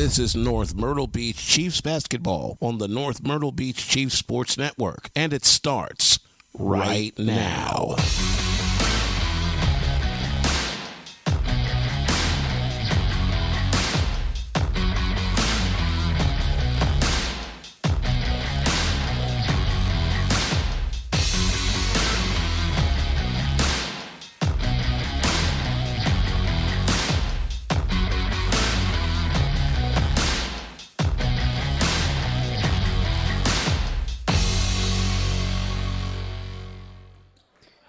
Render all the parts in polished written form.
This is North Myrtle Beach Chiefs basketball on the North Myrtle Beach Chiefs Sports Network, and it starts right now.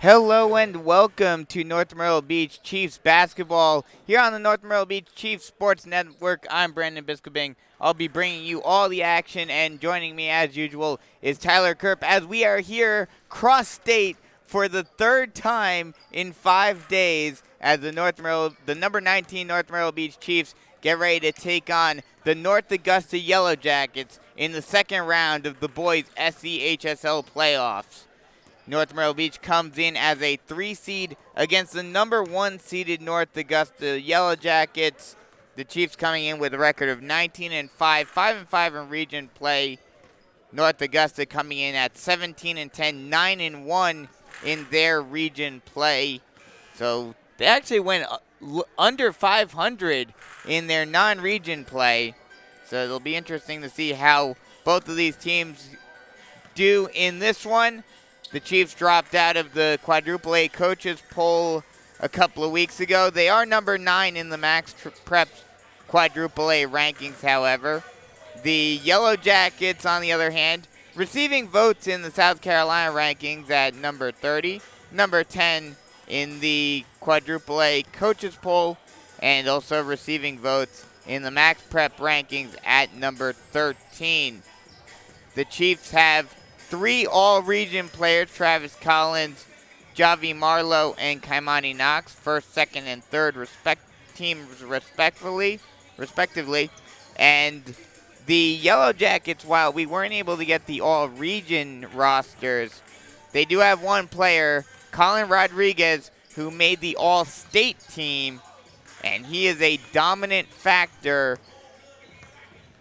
Hello and welcome to North Myrtle Beach Chiefs basketball here on the North Myrtle Beach Chiefs Sports Network. I'm Brandon Biskobing. I'll be bringing you all the action, and joining me as usual is Tyler Kerp as we are here cross-state for the third time in 5 days as the number 19 North Myrtle Beach Chiefs get ready to take on the North Augusta Yellow Jackets in the second round of the boys SCHSL playoffs. North Myrtle Beach comes in as a 3 seed against the number 1 seeded North Augusta Yellow Jackets. The Chiefs coming in with a record of 19-5, 5-5 in region play. North Augusta coming in at 17-10, 9-1 in their region play. So they actually went under 500 in their non-region play. So it'll be interesting to see how both of these teams do in this one. The Chiefs dropped out of the quadruple A coaches poll a couple of weeks ago. They are number 9 in the Max Prep quadruple A rankings, however. The Yellow Jackets, on the other hand, receiving votes in the South Carolina rankings at number 30, number 10 in the quadruple A coaches poll, and also receiving votes in the Max Prep rankings at number 13. The Chiefs have 3 all-region players, Travis Collins, Javi Marlowe, and Kaimani Knox, first, second, and third teams respectively. And the Yellow Jackets, while we weren't able to get the all-region rosters, they do have one player, Colin Rodriguez, who made the all-state team, and he is a dominant factor.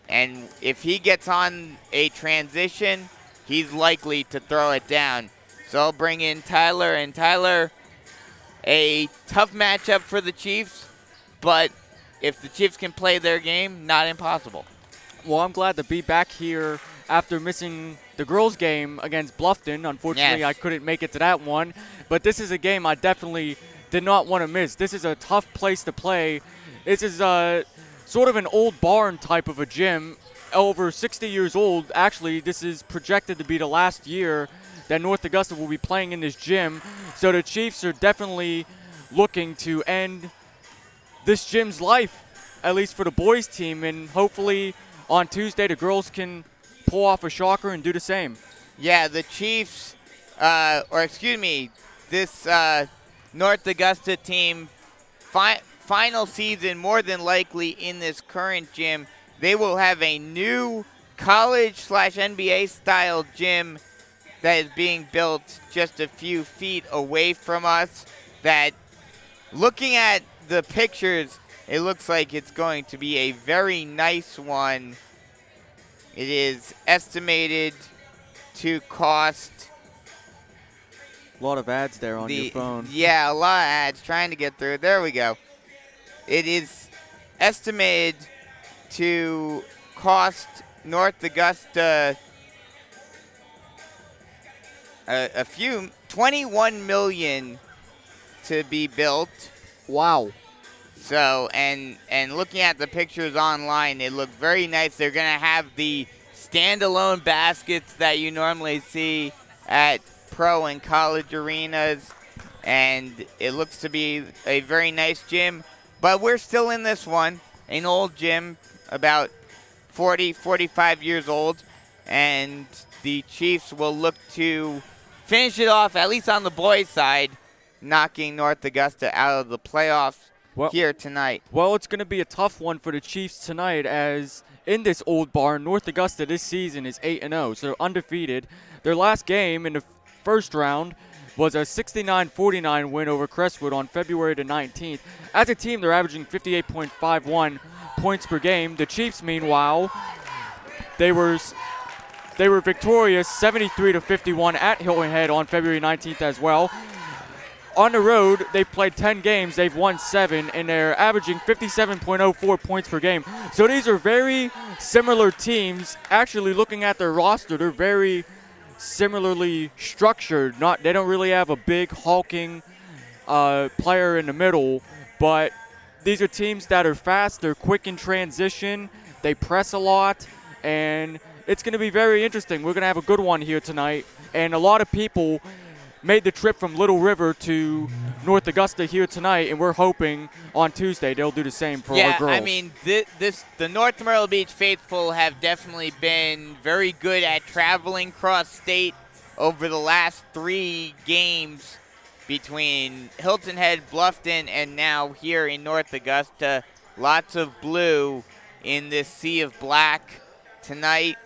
And if he gets on a transition, he's likely to throw it down. So I'll bring in Tyler. And Tyler, a tough matchup for the Chiefs, but if the Chiefs can play their game, not impossible. Well, I'm glad to be back here after missing the girls' game against Bluffton. Unfortunately, Yes. I couldn't make it to that one. But this is a game I definitely did not want to miss. This is a tough place to play. This is sort of an old barn type of a gym. Over 60 years old. Actually, this is projected to be the last year that North Augusta will be playing in this gym. So the Chiefs are definitely looking to end this gym's life, at least for the boys team. And hopefully on Tuesday, the girls can pull off a shocker and do the same. Yeah, the Chiefs, this North Augusta team, final season more than likely in this current gym. They will have a new college/NBA style gym that is being built just a few feet away from us. That, looking at the pictures, it looks like it's going to be a very nice one. It is estimated to cost... A lot of ads there on your phone. Yeah, a lot of ads trying to get through. There we go. It is estimated to cost North Augusta a few $21 million to be built. Wow. So, and looking at the pictures online, it looks very nice. They're going to have the standalone baskets that you normally see at pro and college arenas, and it looks to be a very nice gym. But we're still in this one, an old gym, about 45 years old, and the Chiefs will look to finish it off, at least on the boys' side, knocking North Augusta out of the playoffs here tonight. Well, it's going to be a tough one for the Chiefs tonight, as in this old barn, North Augusta this season is 8-0, so undefeated. Their last game in the first round, was a 69-49 win over Crestwood on February the 19th. As a team, they're averaging 58.51 points per game. The Chiefs, meanwhile, they were victorious 73-51 at Hilton Head on February 19th as well. On the road, they played 10 games. They've won 7, and they're averaging 57.04 points per game. So these are very similar teams. Actually, looking at their roster, they're very similarly structured. They don't really have a big hulking player in the middle, but these are teams that are fast. They're quick in transition. They press a lot, and it's going to be very interesting. We're going to have a good one here tonight, and a lot of people made the trip from Little River to North Augusta here tonight, and we're hoping on Tuesday they'll do the same for our girls. Yeah, I mean, the North Myrtle Beach faithful have definitely been very good at traveling cross-state over the last 3 games between Hilton Head, Bluffton, and now here in North Augusta. Lots of blue in this sea of black tonight.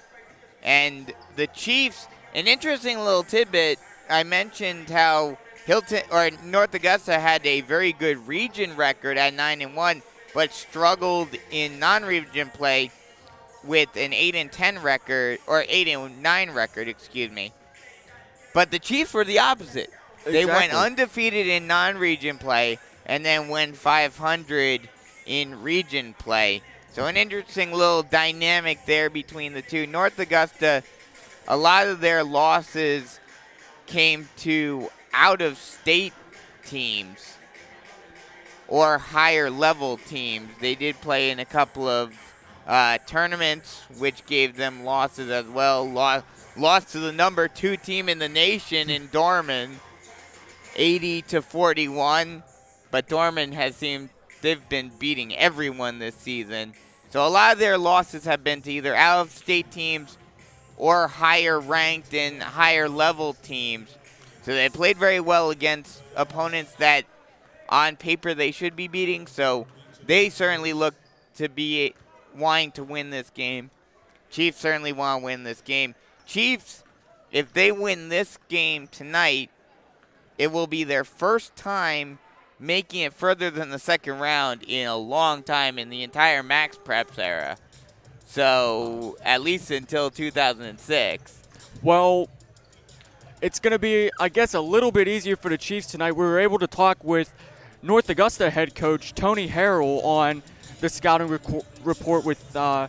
And the Chiefs, an interesting little tidbit, I mentioned how North Augusta had a very good region record at 9-1, but struggled in non-region play with an 8-10 record, or 8-9 record, excuse me. But the Chiefs were the opposite. Exactly. They went undefeated in non-region play and then went 500 in region play. So an interesting little dynamic there between the two. North Augusta, a lot of their losses came to out-of-state teams or higher-level teams. They did play in a couple of tournaments, which gave them losses as well. Lost to the number 2 team in the nation in Dorman, 80-41. But Dorman they've been beating everyone this season. So a lot of their losses have been to either out-of-state teams or higher-ranked and higher-level teams. So they played very well against opponents that, on paper, they should be beating. So they certainly look to be wanting to win this game. Chiefs certainly want to win this game. Chiefs, if they win this game tonight, it will be their first time making it further than the second round in a long time in the entire Max Preps era. So, at least until 2006. Well, it's going to be, I guess, a little bit easier for the Chiefs tonight. We were able to talk with North Augusta head coach Tony Harrell on the scouting report with the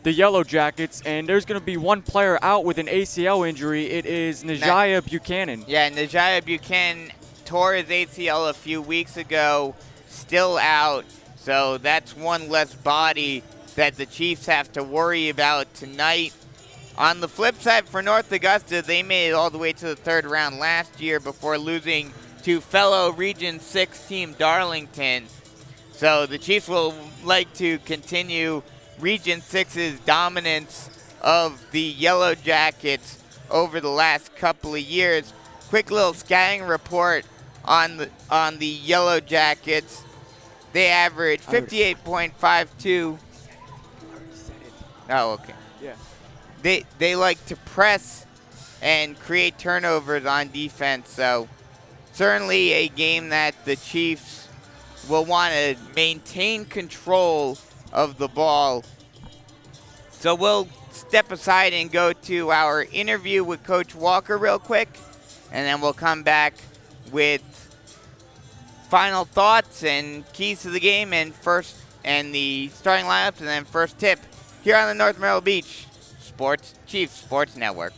Yellow Jackets, and there's going to be one player out with an ACL injury. It is Najaya Buchanan. Yeah, Najaya Buchanan tore his ACL a few weeks ago, still out. So that's one less body that the Chiefs have to worry about tonight. On the flip side, for North Augusta, they made it all the way to the 3rd round last year before losing to fellow Region 6 team Darlington. So the Chiefs will like to continue Region 6's dominance of the Yellow Jackets over the last couple of years. Quick little scouting report on the Yellow Jackets. They average 58.52. Oh, okay. Yeah. They like to press and create turnovers on defense, so certainly a game that the Chiefs will want to maintain control of the ball. So we'll step aside and go to our interview with Coach Walker real quick, and then we'll come back with final thoughts and keys to the game and the starting lineups, and then first tip here on the North Myrtle Beach Chiefs Sports Network.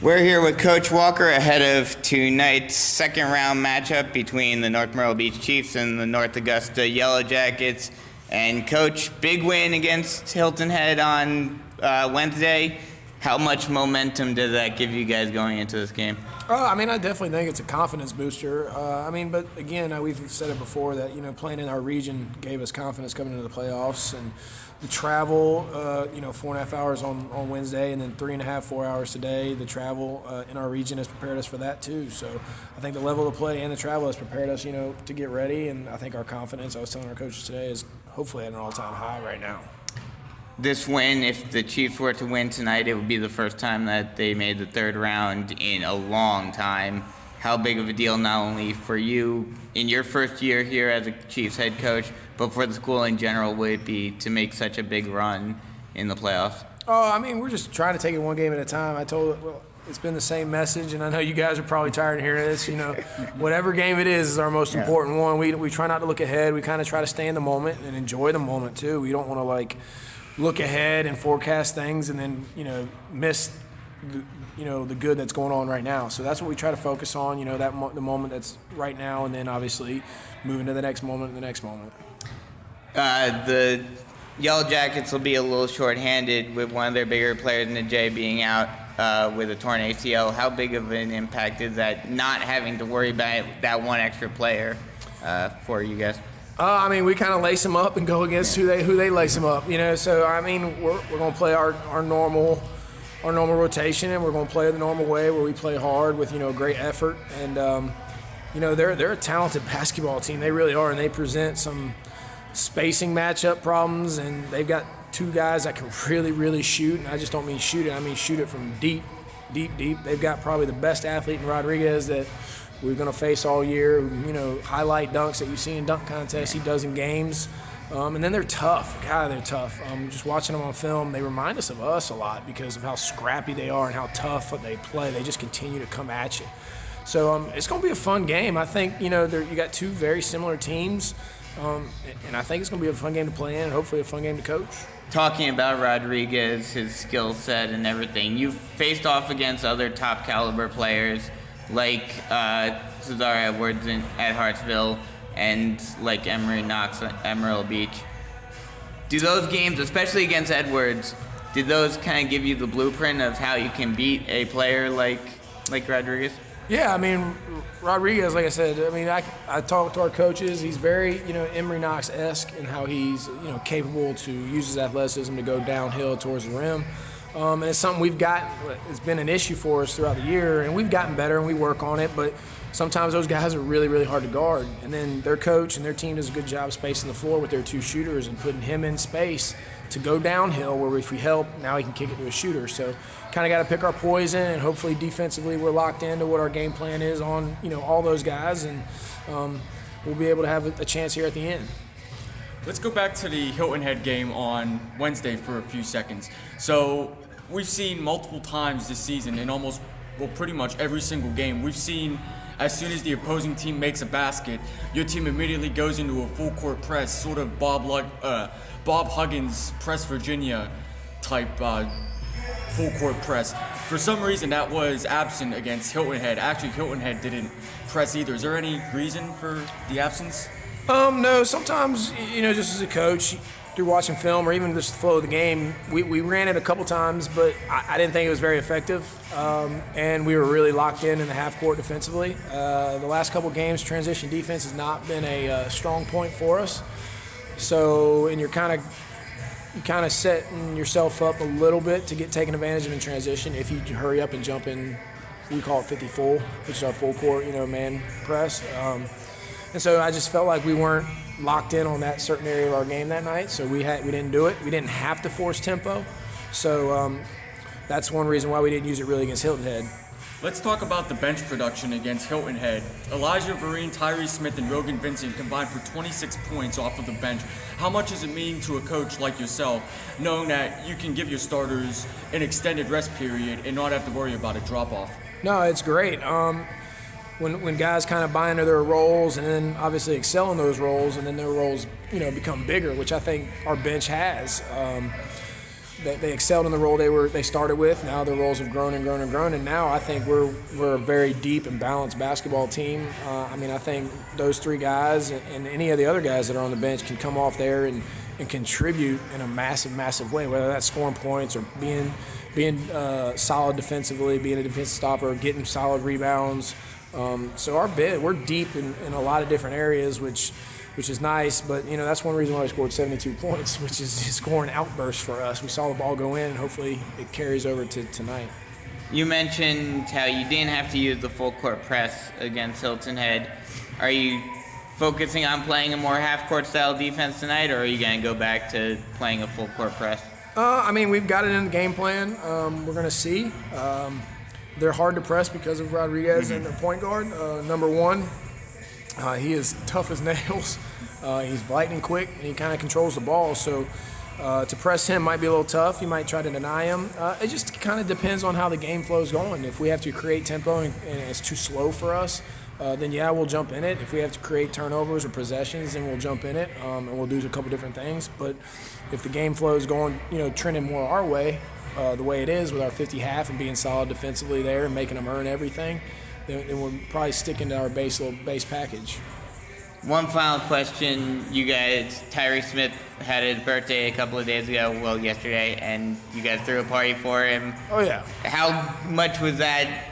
We're here with Coach Walker ahead of tonight's second round matchup between the North Myrtle Beach Chiefs and the North Augusta Yellow Jackets. And Coach, big win against Hilton Head on Wednesday. How much momentum does that give you guys going into this game? I definitely think it's a confidence booster. But again, we've said it before that, playing in our region gave us confidence coming into the playoffs. And the travel, 4.5 hours on Wednesday and then 3.5, 4 hours today. The travel in our region has prepared us for that too. So I think the level of play and the travel has prepared us, to get ready. And I think our confidence, I was telling our coaches today, is hopefully at an all-time high right now. This win, if the Chiefs were to win tonight, it would be the first time that they made the 3rd round in a long time. how big of a deal not only for you in your first year here as a Chiefs head coach, but for the school in general would it be to make such a big run in the playoffs? Oh, I mean, we're just trying to take it one game at a time. It's been the same message, and I know you guys are probably tired of hearing this. Whatever game it is our most important one. We try not to look ahead. We kind of try to stay in the moment and enjoy the moment too. We don't want to look ahead and forecast things and then miss the good that's going on right now. So that's what we try to focus on. The moment that's right now, and then obviously moving to the next moment and the next moment. The Yellow Jackets will be a little short-handed with one of their bigger players in the J being out with a torn ACL. How big of an impact is that, not having to worry about that one extra player for you guys? I mean, we kind of lace them up and go against who they lace them up. So I mean, we're going to play our normal rotation, and we're going to play the normal way where we play hard with great effort. And they're a talented basketball team. They really are, and they present some spacing matchup problems, and they've got two guys that can really, really shoot. And I just don't mean shoot it. I mean shoot it from deep. They've got probably the best athlete in Rodriguez that we're going to face all year. Highlight dunks that you see in dunk contests, he does in games. And then they're tough. God, they're tough. Just watching them on film, they remind us of us a lot because of how scrappy they are and how tough they play. They just continue to come at you. So it's going to be a fun game. I think, you got two very similar teams. And I think it's going to be a fun game to play in and hopefully a fun game to coach. Talking about Rodriguez, his skill set and everything, you've faced off against other top caliber players like Cesar Edwards at Hartsville and like Emery Knox at Myrtle Beach. Do those games, especially against Edwards, did those kind of give you the blueprint of how you can beat a player like Rodriguez? Yeah, I mean, Rodriguez, like I said, I talked to our coaches. He's very, Emery Knox-esque in how he's, capable to use his athleticism to go downhill towards the rim. And it's something it's been an issue for us throughout the year, and we've gotten better and we work on it, but sometimes those guys are really, really hard to guard. And then their coach and their team does a good job spacing the floor with their two shooters and putting him in space to go downhill, where if we help, now he can kick it to a shooter. So kind of got to pick our poison, and hopefully defensively we're locked into what our game plan is on, all those guys, and we'll be able to have a chance here at the end. Let's go back to the Hilton Head game on Wednesday for a few seconds. So we've seen multiple times this season in pretty much every single game, we've seen as soon as the opposing team makes a basket, your team immediately goes into a full court press, sort of Bob Huggins press Virginia type full court press. For some reason that was absent against Hilton Head. Actually, Hilton Head didn't press either. Is there any reason for the absence? No, sometimes, just as a coach, through watching film or even just the flow of the game, we ran it a couple times, but I didn't think it was very effective. And we were really locked in the half court defensively. The last couple games, transition defense has not been a strong point for us. So, and you're kind of setting yourself up a little bit to get taken advantage of in transition if you hurry up and jump in. We call it 50 full, which is our full court, man press. And so I just felt like we weren't locked in on that certain area of our game that night, so we didn't do it. We didn't have to force tempo, so that's one reason why we didn't use it really against Hilton Head. Let's talk about the bench production against Hilton Head. Elijah Vereen, Tyree Smith, and Rogan Vincent combined for 26 points off of the bench. How much does it mean to a coach like yourself, knowing that you can give your starters an extended rest period and not have to worry about a drop-off? No, it's great. When guys kind of buy into their roles and then obviously excel in those roles, and then their roles, become bigger, which I think our bench has. They excelled in the role they started with. Now their roles have grown and grown and grown, and now I think we're a very deep and balanced basketball team. I think those three guys and any of the other guys that are on the bench can come off there and contribute in a massive, massive way, whether that's scoring points or being solid defensively, being a defensive stopper, getting solid rebounds. So we're deep in a lot of different areas, which is nice, but that's one reason why we scored 72 points, which is scoring outbursts for us. We saw the ball go in, and hopefully it carries over to tonight. You mentioned how you didn't have to use the full court press against Hilton Head. Are you focusing on playing a more half court style defense tonight, or are you going to go back to playing a full court press? We've got it in the game plan. We're going to see. they're hard to press because of Rodriguez and the point guard. Number one, he is tough as nails. He's lightning quick, and he kind of controls the ball. So to press him might be a little tough. You might try to deny him. It just kind of depends on how the game flow is going. If we have to create tempo and it's too slow for us, then yeah, we'll jump in it. If we have to create turnovers or possessions, then we'll jump in it, and we'll do a couple different things. But if the game flow is going, trending more our way, the way it is with our 50 half and being solid defensively there and making them earn everything, then we're probably sticking to our base package. One final question. You guys, Tyree Smith had his birthday a couple of days ago, well, yesterday, and you guys threw a party for him. Oh, yeah. How much was that?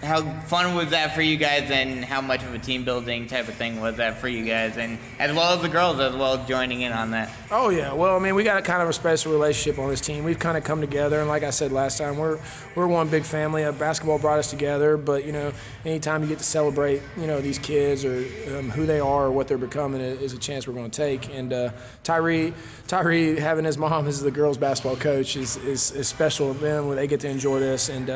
How fun was that for you guys, and how much of a team building type of thing was that for you guys, and as well as the girls as well joining in on that? Oh yeah, well, I mean, we got a kind of a special relationship on this team. We've kind of come together, and like I said last time, we're one big family. Basketball brought us together, but anytime you get to celebrate, these kids or who they are or what they're becoming is a chance we're going to take. And Tyree having his mom as the girls basketball coach is special to them when they get to enjoy this. And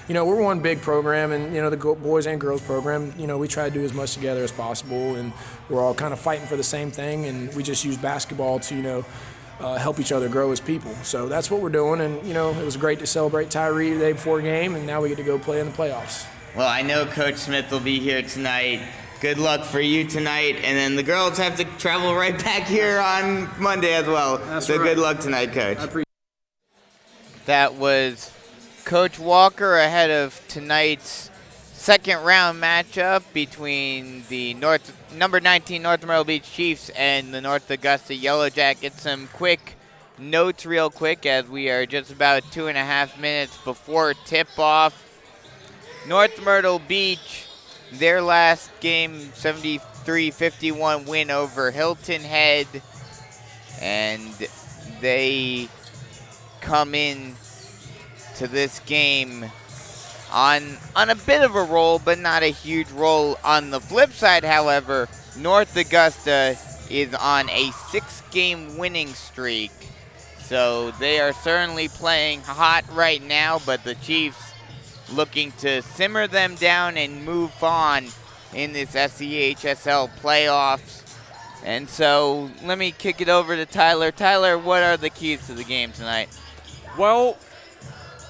we're one big program, and the boys and girls program, we try to do as much together as possible, and we're all kind of fighting for the same thing, and we just use basketball to help each other grow as people. So that's what we're doing, and it was great to celebrate Tyree the day before game, and now we get to go play in the playoffs. Well, I know Coach Smith will be here tonight. Good luck for you tonight, and then the girls have to travel right back here on Monday as well. That's so right. Good luck tonight, Coach. I appreciate That was Coach Walker ahead of tonight's second round matchup between the number 19 North Myrtle Beach Chiefs and the North Augusta Yellow Jackets. Some quick notes real quick as we are just about 2.5 minutes before tip-off. North Myrtle Beach, their last game, 73-51 win over Hilton Head, and they come in to this game on a bit of a roll, but not a huge roll. On the flip side, however, North Augusta is on a 6-game winning streak. So they are certainly playing hot right now, but the Chiefs looking to simmer them down and move on in this SCHSL playoffs. And so let me kick it over to Tyler. Tyler, what are the keys to the game tonight? Well,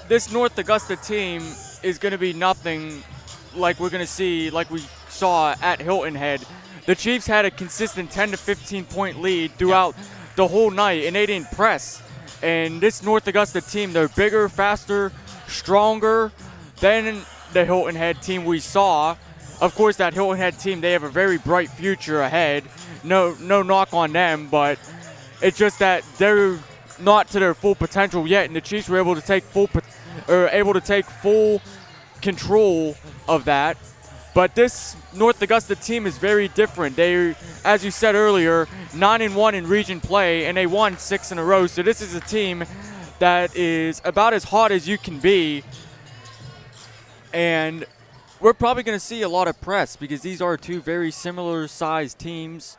this North Augusta team is going to be nothing like we're going to see, like we saw at Hilton Head. The Chiefs had a consistent 10 to 15 point lead throughout the whole night, and they didn't press. And this North Augusta team, they're bigger, faster, stronger than the Hilton Head team we saw. Of course, that Hilton Head team, they have a very bright future ahead. No knock on them, but it's just that they're not to their full potential yet, and the Chiefs were able to take full control of that. But this North Augusta team is very different. They, as you said earlier, 9-1 in region play, and they won 6 in a row. So this is a team that is about as hot as you can be. And we're probably going to see a lot of press because these are two very similar sized teams.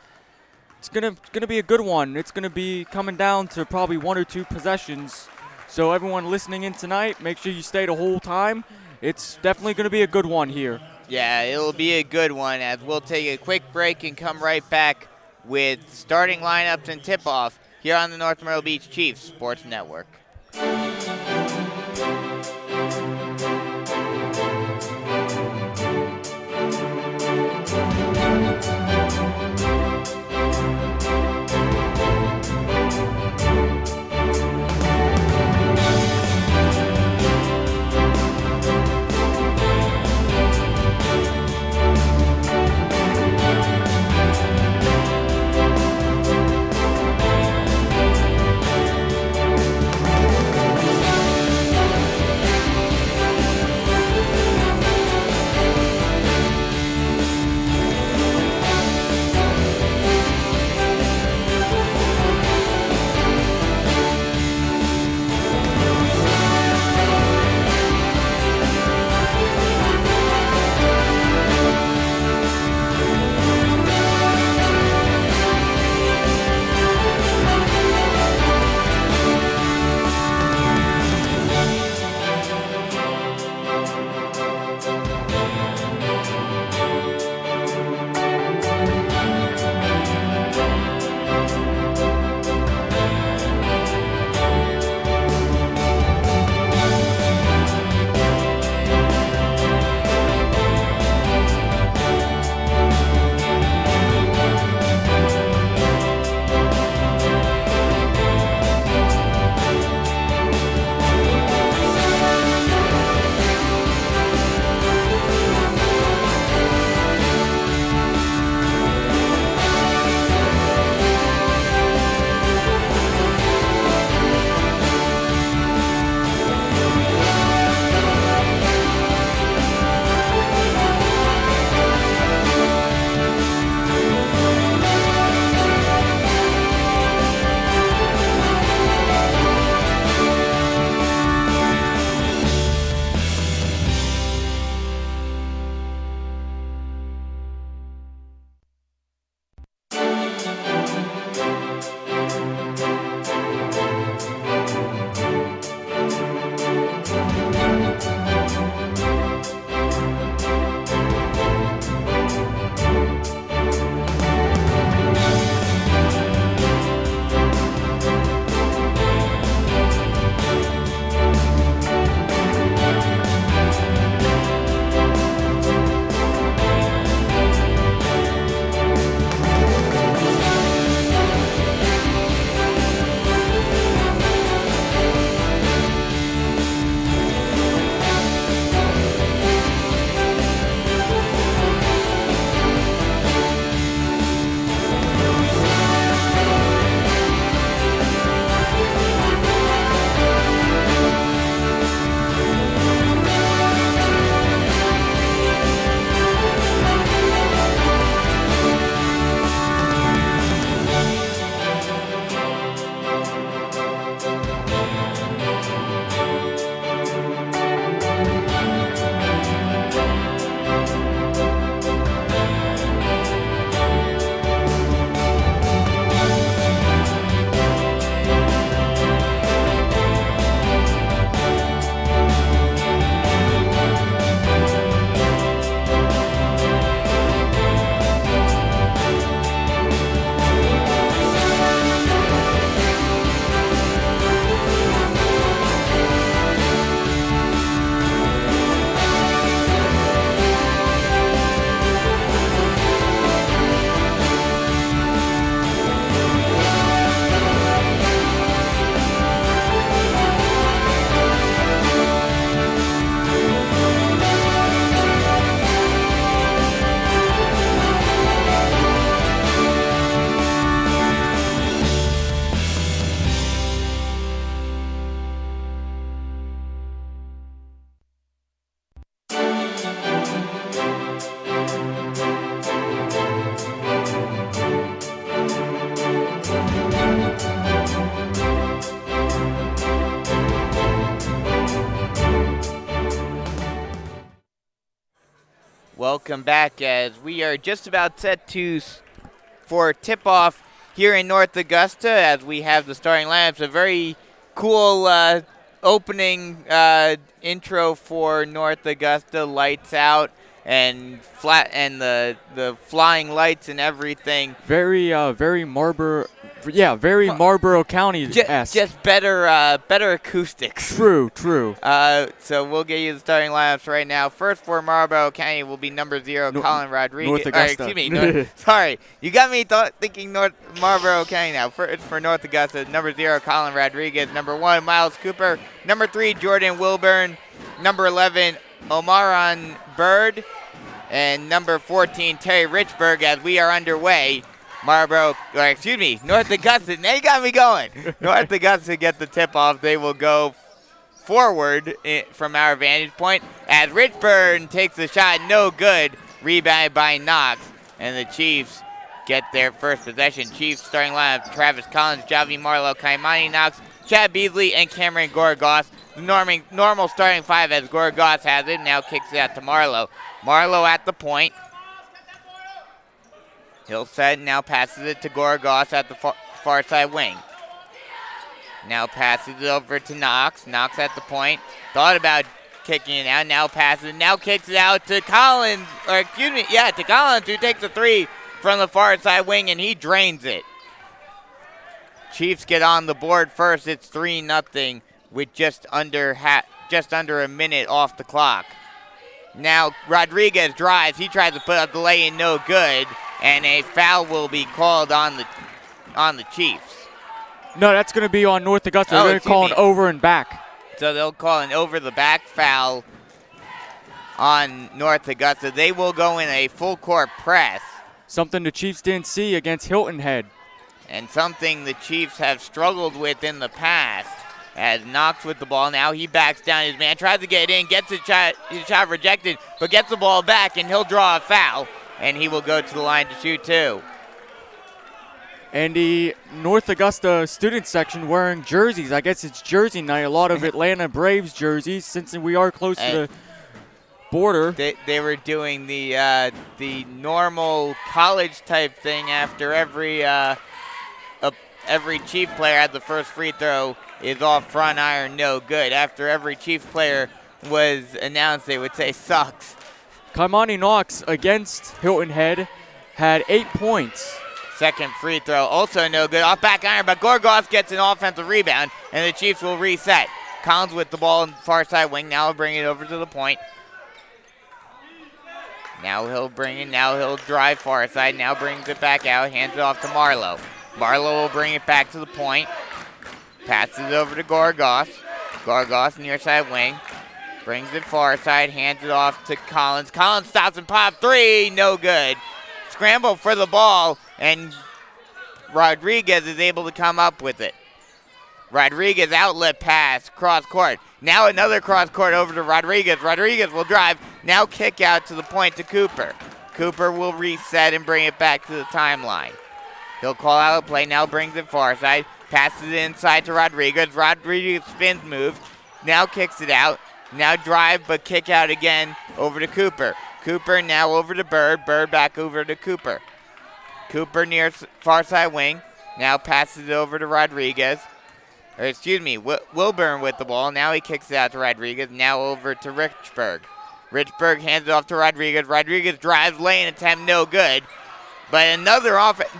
It's gonna be a good one. It's gonna be coming down to probably 1 or 2 possessions. So everyone listening in tonight, make sure you stay the whole time. It's definitely gonna be a good one here. Yeah, it'll be a good one as we'll take a quick break and come right back with starting lineups and tip-off here on the North Myrtle Beach Chiefs Sports Network. welcome back as we are just about set for tip-off here in North Augusta as we have the starting lineups. A very cool opening intro for North Augusta, lights out and flat, and the flying lights and everything. Very Marlboro County-esque. Just better acoustics. True. So we'll get you the starting lineups right now. First for Marlboro County will be number 0, Colin Rodriguez. North Augusta. Excuse me. Sorry, you got me thinking Marlboro County now. First for North Augusta, number 0, Colin Rodriguez. Number 1, Miles Cooper. Number 3, Jordan Wilburn. Number 11, Omaron Bird. And number 14, Terry Richburg, as we are underway. North Augusta, they got me going. North Augusta get the tip-off. They will go forward from our vantage point as Richburg takes the shot, no good. Rebounded by Knox, and the Chiefs get their first possession. Chiefs starting lineup, Travis Collins, Javi Marlowe, Kaimani Knox, Chad Beasley, and Cameron Gorgas. The normal starting 5 as Gorgas has it, now kicks it out to Marlowe. Marlowe at the point. He'll set, now passes it to Gorgas at the far side wing. Now passes it over to Knox. Knox at the point. Thought about kicking it out. Now passes it. Now kicks it out to Collins. To Collins, who takes a 3 from the far side wing, and he drains it. Chiefs get on the board first. It's 3-0 with just under a minute off the clock. Now Rodriguez drives. He tries to put up the lay-in, no good, and a foul will be called on the Chiefs. No, that's going to be on North Augusta. They're going to call an over and back. So they'll call an over-the-back foul on North Augusta. They will go in a full-court press. Something the Chiefs didn't see against Hilton Head. And something the Chiefs have struggled with in the past. As Knox with the ball, now he backs down his man, tries to get in, gets his shot rejected, but gets the ball back, and he'll draw a foul, and he will go to the line to shoot 2. And the North Augusta student section wearing jerseys. I guess it's jersey night. A lot of Atlanta Braves jerseys, since we are close to the border. They were doing the normal college type thing after every Chief player had the first free throw is off front iron, no good. After every Chiefs player was announced, they would say sucks. Kaimani Knox against Hilton Head had 8 points. Second free throw, also no good. Off back iron, but Gorgas gets an offensive rebound, and the Chiefs will reset. Collins with the ball in the far side wing. Now he'll bring it over to the point. Now he'll drive far side. Now brings it back out, hands it off to Marlowe. Marlowe will bring it back to the point. Passes it over to Gorgas. Gorgas near side wing. Brings it far side, hands it off to Collins. Collins stops and pop 3, no good. Scramble for the ball, and Rodriguez is able to come up with it. Rodriguez outlet pass, cross court. Now another cross court over to Rodriguez. Rodriguez will drive, now kick out to the point to Cooper. Cooper will reset and bring it back to the timeline. He'll call out a play, now brings it far side. Passes it inside to Rodriguez. Rodriguez spins move. Now kicks it out. Now drive, but kick out again over to Cooper. Cooper now over to Bird. Bird back over to Cooper. Cooper near far side wing. Now passes it over to Rodriguez. Wilburn with the ball. Now he kicks it out to Rodriguez. Now over to Richburg. Richburg hands it off to Rodriguez. Rodriguez drives, lane attempt, no good. But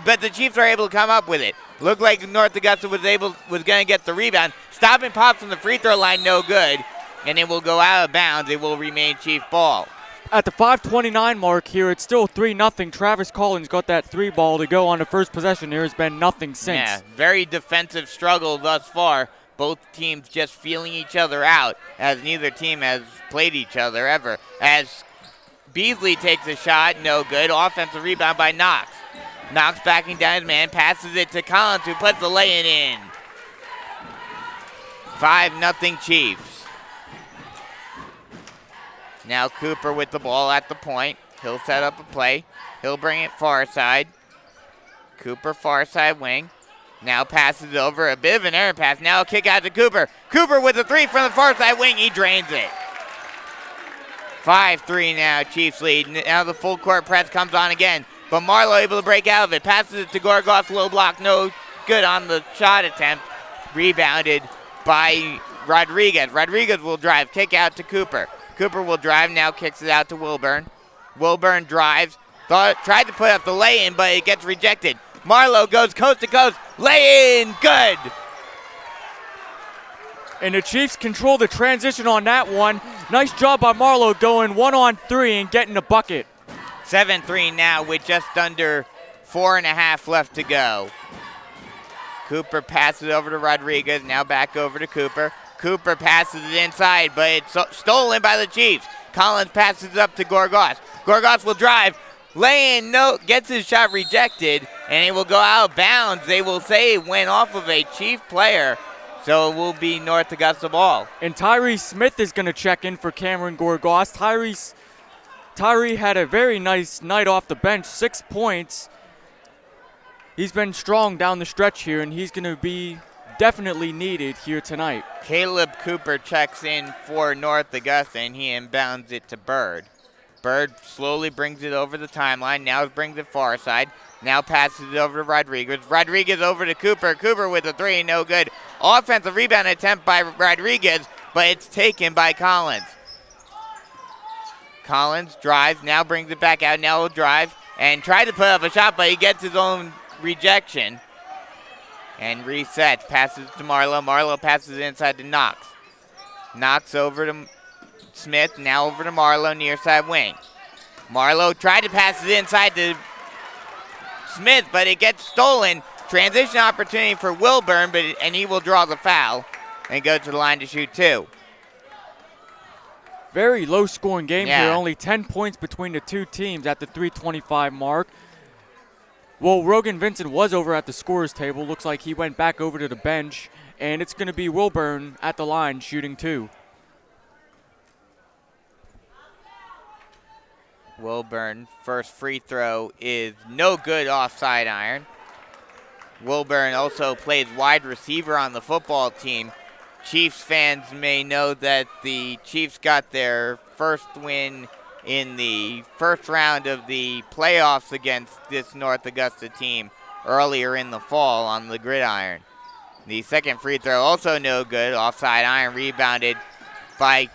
but the Chiefs are able to come up with it. Looked like North Augusta was going to get the rebound. Stop and pop from the free throw line, no good. And it will go out of bounds. It will remain Chief ball. At the 5:29 mark here, it's still 3-0. Travis Collins got that 3 ball to go on the first possession. There has been nothing since. Yeah, very defensive struggle thus far. Both teams just feeling each other out, as neither team has played each other ever. As Beasley takes a shot, no good. Offensive rebound by Knox. Knox backing down his man, passes it to Collins, who puts the lay-in in. 5-0 Chiefs. Now Cooper with the ball at the point. He'll set up a play. He'll bring it far side. Cooper far side wing. Now passes it over. A bit of an error pass. Now a kick out to Cooper. Cooper with a 3 from the far side wing. He drains it. 5-3 now, Chiefs lead. Now the full court press comes on again, but Marlowe able to break out of it. Passes it to Gorgos, low block, no good on the shot attempt. Rebounded by Rodriguez. Rodriguez will drive, kick out to Cooper. Cooper will drive, now kicks it out to Wilburn. Wilburn drives, tried to put up the lay-in, but it gets rejected. Marlowe goes coast to coast, lay-in, good! And the Chiefs control the transition on that one. Nice job by Marlowe going 1-on-3 and getting the bucket. 7-3 now with just under 4.5 left to go. Cooper passes over to Rodriguez, now back over to Cooper. Cooper passes it inside, but it's stolen by the Chiefs. Collins passes it up to Gorgos. Gorgos will drive, lay in, no, gets his shot rejected, and it will go out of bounds. They will say it went off of a Chief player, so it will be North Augusta ball. And Tyree Smith is going to check in for Cameron Gorgos. Tyree had a very nice night off the bench, 6 points. He's been strong down the stretch here, and he's going to be definitely needed here tonight. Caleb Cooper checks in for North Augusta, and he inbounds it to Bird. Bird slowly brings it over the timeline, now brings it far side, now passes it over to Rodriguez. Rodriguez over to Cooper. Cooper with a three, no good. Offensive rebound attempt by Rodriguez, but it's taken by Collins. Collins drives, now brings it back out, now will drive, and try to put up a shot, but he gets his own rejection. And resets, passes to Marlowe. Marlowe passes inside to Knox. Knox over to Smith, now over to Marlowe, near side wing. Marlowe tried to pass it inside to Smith, but it gets stolen. Transition opportunity for Wilburn, and he will draw the foul and go to the line to shoot two. Very low scoring game here, only 10 points between the two teams at the 3:25 mark. Well, Rogan Vincent was over at the scorer's table. Looks like he went back over to the bench, and it's going to be Wilburn at the line shooting two. Wilburn, first free throw is no good, offside iron. Wilburn also plays wide receiver on the football team. Chiefs fans may know that the Chiefs got their first win in the first round of the playoffs against this North Augusta team earlier in the fall on the gridiron. The second free throw also no good, offside iron, rebounded by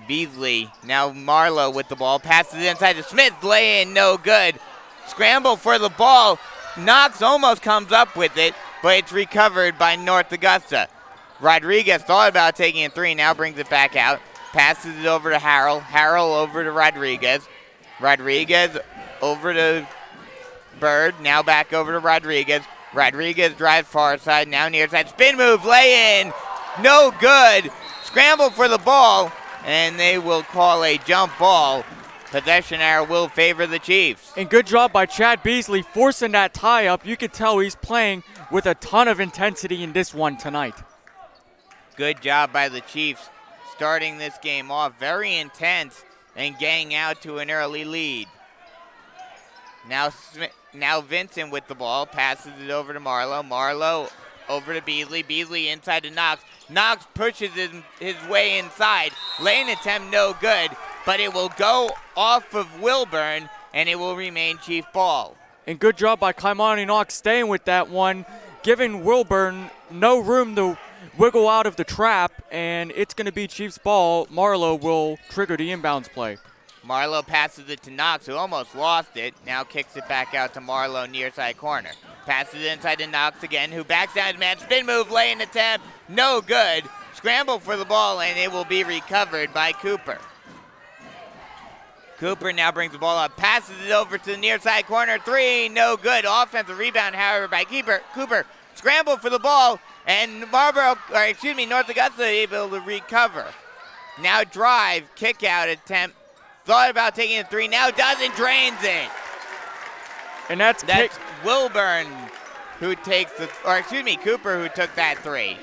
Beasley. Now Marlowe with the ball, passes inside to Smith, lay in, no good. Scramble for the ball, Knox almost comes up with it, but it's recovered by North Augusta. Rodriguez thought about taking a three, now brings it back out. Passes it over to Harrell. Harrell over to Rodriguez. Rodriguez over to Bird. Now back over to Rodriguez. Rodriguez drives far side. Now near side. Spin move. Lay in. No good. Scramble for the ball. And they will call a jump ball. Possession error will favor the Chiefs. And good job by Chad Beasley forcing that tie up. You can tell he's playing with a ton of intensity in this one tonight. Good job by the Chiefs. Starting this game off very intense and getting out to an early lead. Now Vincent with the ball, passes it over to Marlowe. Marlowe over to Beasley. Beasley inside to Knox. Knox pushes his way inside. Lane attempt no good, but it will go off of Wilburn and it will remain Chief ball. And good job by Kaimani Knox staying with that one, giving Wilburn no room to wiggle out of the trap, and it's going to be Chiefs ball. Marlowe will trigger the inbounds play. Marlowe passes it to Knox, who almost lost it. Now kicks it back out to Marlowe near side corner. Passes it inside to Knox again, who backs down his man. Spin move, lay in attempt, no good. Scramble for the ball, and it will be recovered by Cooper. Cooper now brings the ball up, passes it over to the near side corner. Three, no good. Offensive rebound, however, by Cooper. Scramble for the ball, and North Augusta able to recover. Now drive, kick out attempt. Thought about taking a three, now doesn't, drains it. And that's Wilburn who takes Cooper who took that three.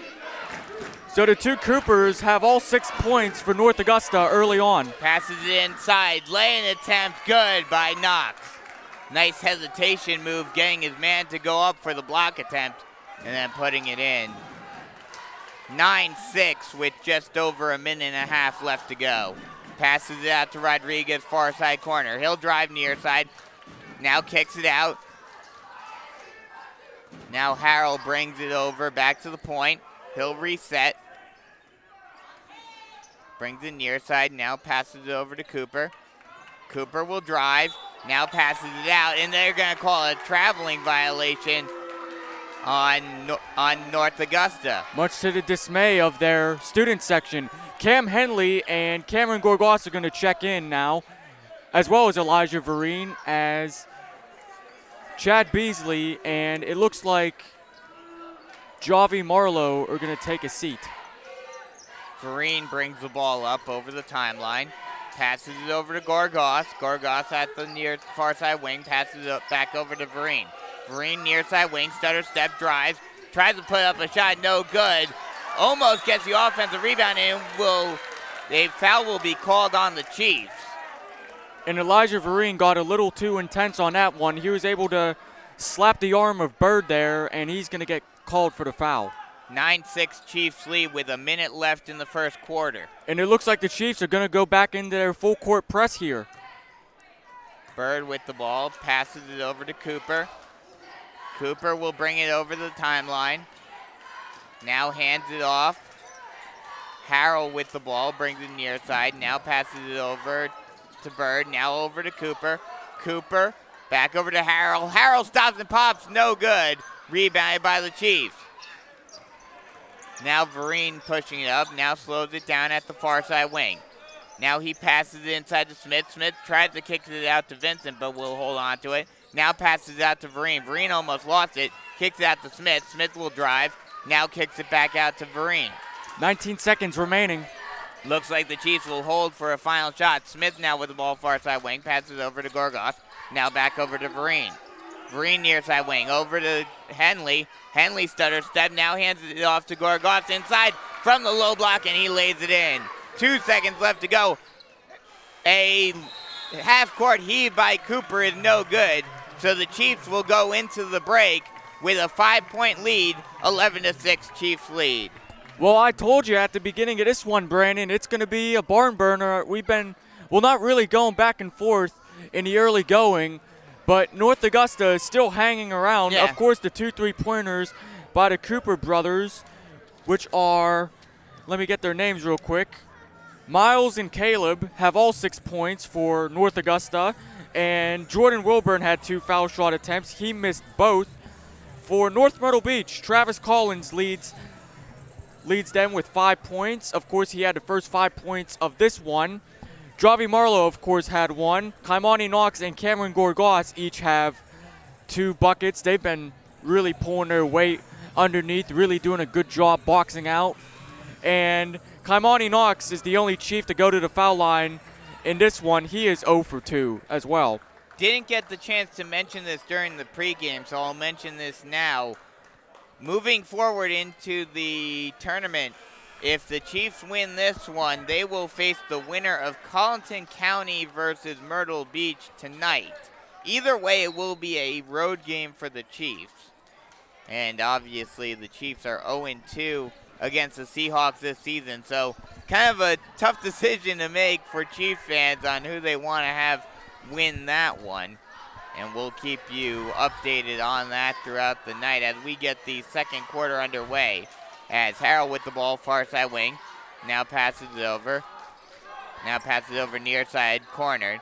So the two Coopers have all 6 points for North Augusta early on. Passes it inside, lay-in attempt, good by Knox. Nice hesitation move, getting his man to go up for the block attempt, and then putting it in. 9-6 with just over a minute and a half left to go. Passes it out to Rodriguez, far side corner. He'll drive near side. Now kicks it out. Now Harrell brings it over back to the point. He'll reset. Brings it near side. Now passes it over to Cooper. Cooper will drive. Now passes it out, and they're going to call a traveling violation on North Augusta. Much to the dismay of their student section. Cam Henley and Cameron Gorgos are going to check in now, as well as Elijah Vereen, as Chad Beasley and it looks like Javi Marlowe are going to take a seat. Vereen brings the ball up over the timeline, passes it over to Gorgos. Gorgos at the near far side wing, passes it back over to Vereen. Vereen near side wing, stutter step, drives, tries to put up a shot, no good. Almost gets the offensive rebound, and a foul will be called on the Chiefs. And Elijah Vereen got a little too intense on that one. He was able to slap the arm of Bird there, and he's going to get called for the foul. 9-6 Chiefs lead with a minute left in the first quarter. And it looks like the Chiefs are going to go back into their full court press here. Bird with the ball, passes it over to Cooper. Cooper will bring it over the timeline. Now hands it off. Harrell with the ball, brings it near side. Now passes it over to Bird. Now over to Cooper. Cooper back over to Harrell. Harrell stops and pops, no good. Rebounded by the Chiefs. Now Vereen pushing it up. Now slows it down at the far side wing. Now he passes it inside to Smith. Smith tries to kick it out to Vincent, but will hold on to it. Now passes it out to Vereen. Vereen almost lost it. Kicks it out to Smith. Smith will drive. Now kicks it back out to Vereen. 19 seconds remaining. Looks like the Chiefs will hold for a final shot. Smith now with the ball far side wing. Passes over to Gorgos. Now back over to Vereen. Vereen near side wing. Over to Henley. Henley stutter step. Now hands it off to Gorgos inside from the low block, and he lays it in. 2 seconds left to go. A half-court heave by Cooper is no good. So the Chiefs will go into the break with a 5-point lead, 11-6 Chiefs lead. Well, I told you at the beginning of this one, Brandon, it's going to be a barn burner. We've been, well, not really going back and forth in the early going, but North Augusta is still hanging around. Yeah. Of course, the 2 3-pointers by the Cooper brothers, which are, let me get their names real quick. Miles and Caleb have all 6 points for North Augusta, and Jordan Wilburn had 2 foul shot attempts. He missed both. For North Myrtle Beach, Travis Collins leads them with 5 points. Of course, he had the first 5 points of this one. Javi Marlowe, of course, had 1. Kaimani Knox and Cameron Gorgos each have 2 buckets. They've been really pulling their weight underneath, really doing a good job boxing out. And Kaimani Knox is the only Chief to go to the foul line in this one. He is 0 for 2 as well. Didn't get the chance to mention this during the pregame, so I'll mention this now. Moving forward into the tournament, if the Chiefs win this one, they will face the winner of Colleton County versus Myrtle Beach tonight. Either way, it will be a road game for the Chiefs. And obviously, the Chiefs are 0-2 against the Seahawks this season, so kind of a tough decision to make for Chiefs fans on who they want to have win that one. And we'll keep you updated on that throughout the night as we get the second quarter underway. As Harrell with the ball, far side wing. Now passes it over. Now passes it over near side, corner.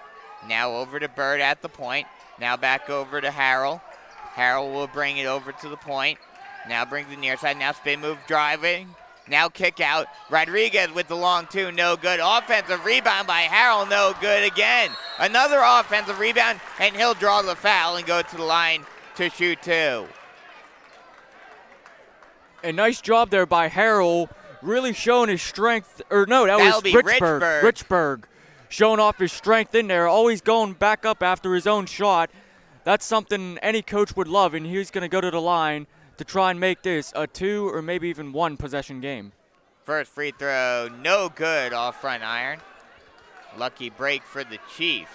Now over to Bird at the point. Now back over to Harrell. Harrell will bring it over to the point. Now brings it near side. Now spin move, driving. Now kick out. Rodriguez with the long 2, no good. Offensive rebound by Harrell, no good again. Another offensive rebound, and he'll draw the foul and go to the line to shoot 2. A nice job there by Harrell, really showing his strength. Or no, That'll was be Richburg. Richburg showing off his strength in there, always going back up after his own shot. That's something any coach would love, and he's going to go to the line to try and make this a 2 or maybe even 1 possession game. First free throw, no good off front iron. Lucky break for the Chiefs.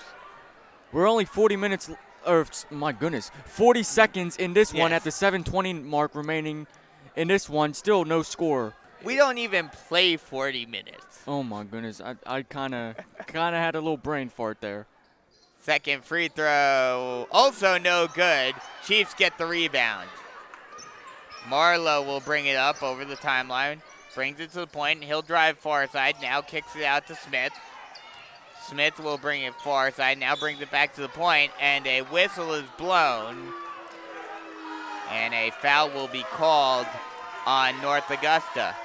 We're only 40 minutes, or my goodness, 40 seconds in this one Yes. at the 7:20 mark remaining in this one. Still no score We don't even play 40 minutes. Oh my goodness, I kind of had a little brain fart there. Second free throw, also no good. Chiefs get the rebound. Marlowe will bring it up over the timeline, brings it to the point. He'll drive far side, now kicks it out to Smith. Smith will bring it far side, now brings it back to the point, and a whistle is blown. And a foul will be called on North Augusta.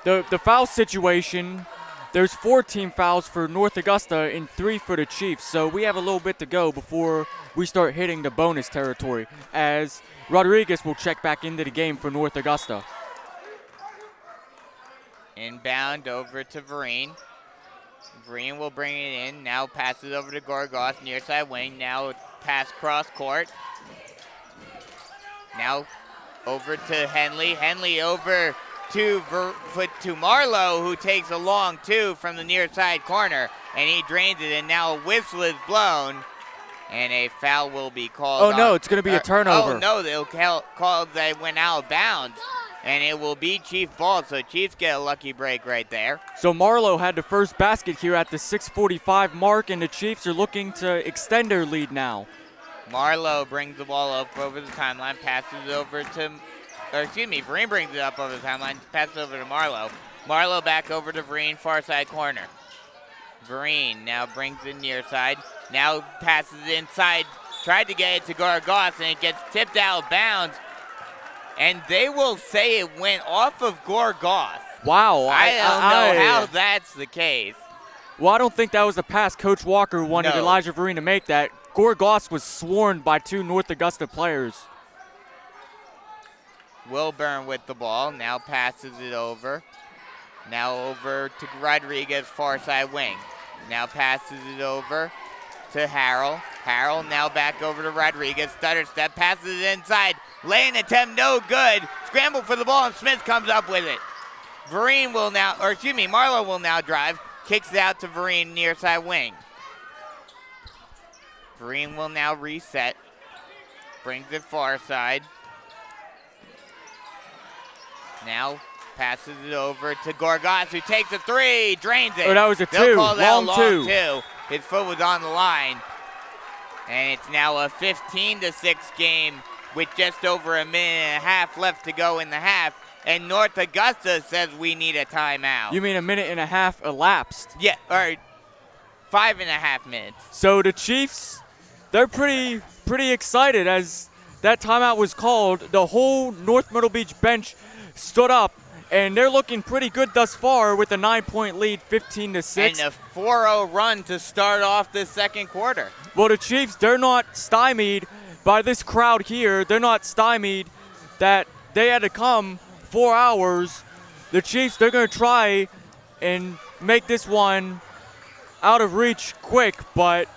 The foul situation, there's 4 team fouls for North Augusta and 3 for the Chiefs, so we have a little bit to go before we start hitting the bonus territory, as Rodriguez will check back into the game for North Augusta. Inbound over to Vereen. Vereen will bring it in, now passes over to Gorgos, near side wing, now pass cross court. Now over to Henley. Henley over to Marlowe, who takes a long 2 from the near side corner, and he drains it, and now a whistle is blown, and a foul will be called. Oh, no, it's going to be a turnover. Oh, no, they'll call that went out of bounds, and it will be Chief ball, so Chiefs get a lucky break right there. So Marlowe had the first basket here at the 6:45 mark, and the Chiefs are looking to extend their lead now. Marlowe brings the ball up over the timeline, passes over to, Vereen brings it up over the timeline, passes over to Marlowe. Marlowe back over to Vereen, far side corner. Vereen now brings it near side, now passes it inside, tried to get it to Gorgos, and it gets tipped out of bounds. And they will say it went off of Gorgos. Wow. I don't know how that's the case. Well, I don't think that was the pass Coach Walker wanted Elijah Vereen to make that. Gorgos was swarmed by 2 North Augusta players. Wilburn with the ball, now passes it over. Now over to Rodriguez, far side wing. Now passes it over to Harrell. Harrell now back over to Rodriguez. Stutter step, passes it inside. Laying attempt, no good. Scramble for the ball, and Smith comes up with it. Marlowe will now drive. Kicks it out to Vereen, near side wing. Vereen will now reset. Brings it far side. Now passes it over to Gorgos, who takes a 3, drains it. Oh, that was a They'll 2, call that long a 2. 2. His foot was on the line. And it's now a 15-6 game with just over a minute and a half left to go in the half. And North Augusta says we need a timeout. You mean a minute and a half elapsed? Yeah, or 5.5 minutes. So the Chiefs, they're pretty excited as that timeout was called. The whole North Myrtle Beach bench stood up, and they're looking pretty good thus far with a 9-point lead, 15-6. And a 4-0 run to start off the second quarter. Well, the Chiefs, they're not stymied by this crowd here. They're not stymied that they had to come 4 hours. The Chiefs, they're going to try and make this one out of reach quick, but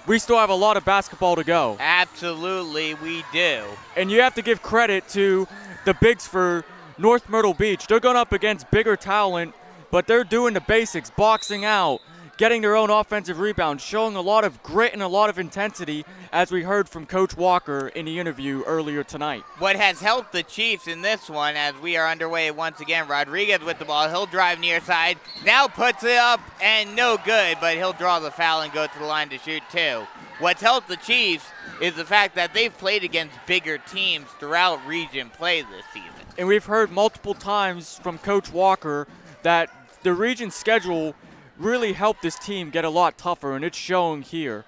we still have a lot of basketball to go. Absolutely, we do. And you have to give credit to the bigs for North Myrtle Beach. They're going up against bigger talent, but they're doing the basics, boxing out, getting their own offensive rebounds, showing a lot of grit and a lot of intensity, as we heard from Coach Walker in the interview earlier tonight. What has helped the Chiefs in this one, as we are underway once again, Rodriguez with the ball. He'll drive near side, now puts it up, and no good, but he'll draw the foul and go to the line to shoot 2. What's helped the Chiefs is the fact that they've played against bigger teams throughout region play this season. And we've heard multiple times from Coach Walker that the region schedule really helped this team get a lot tougher, and it's showing here.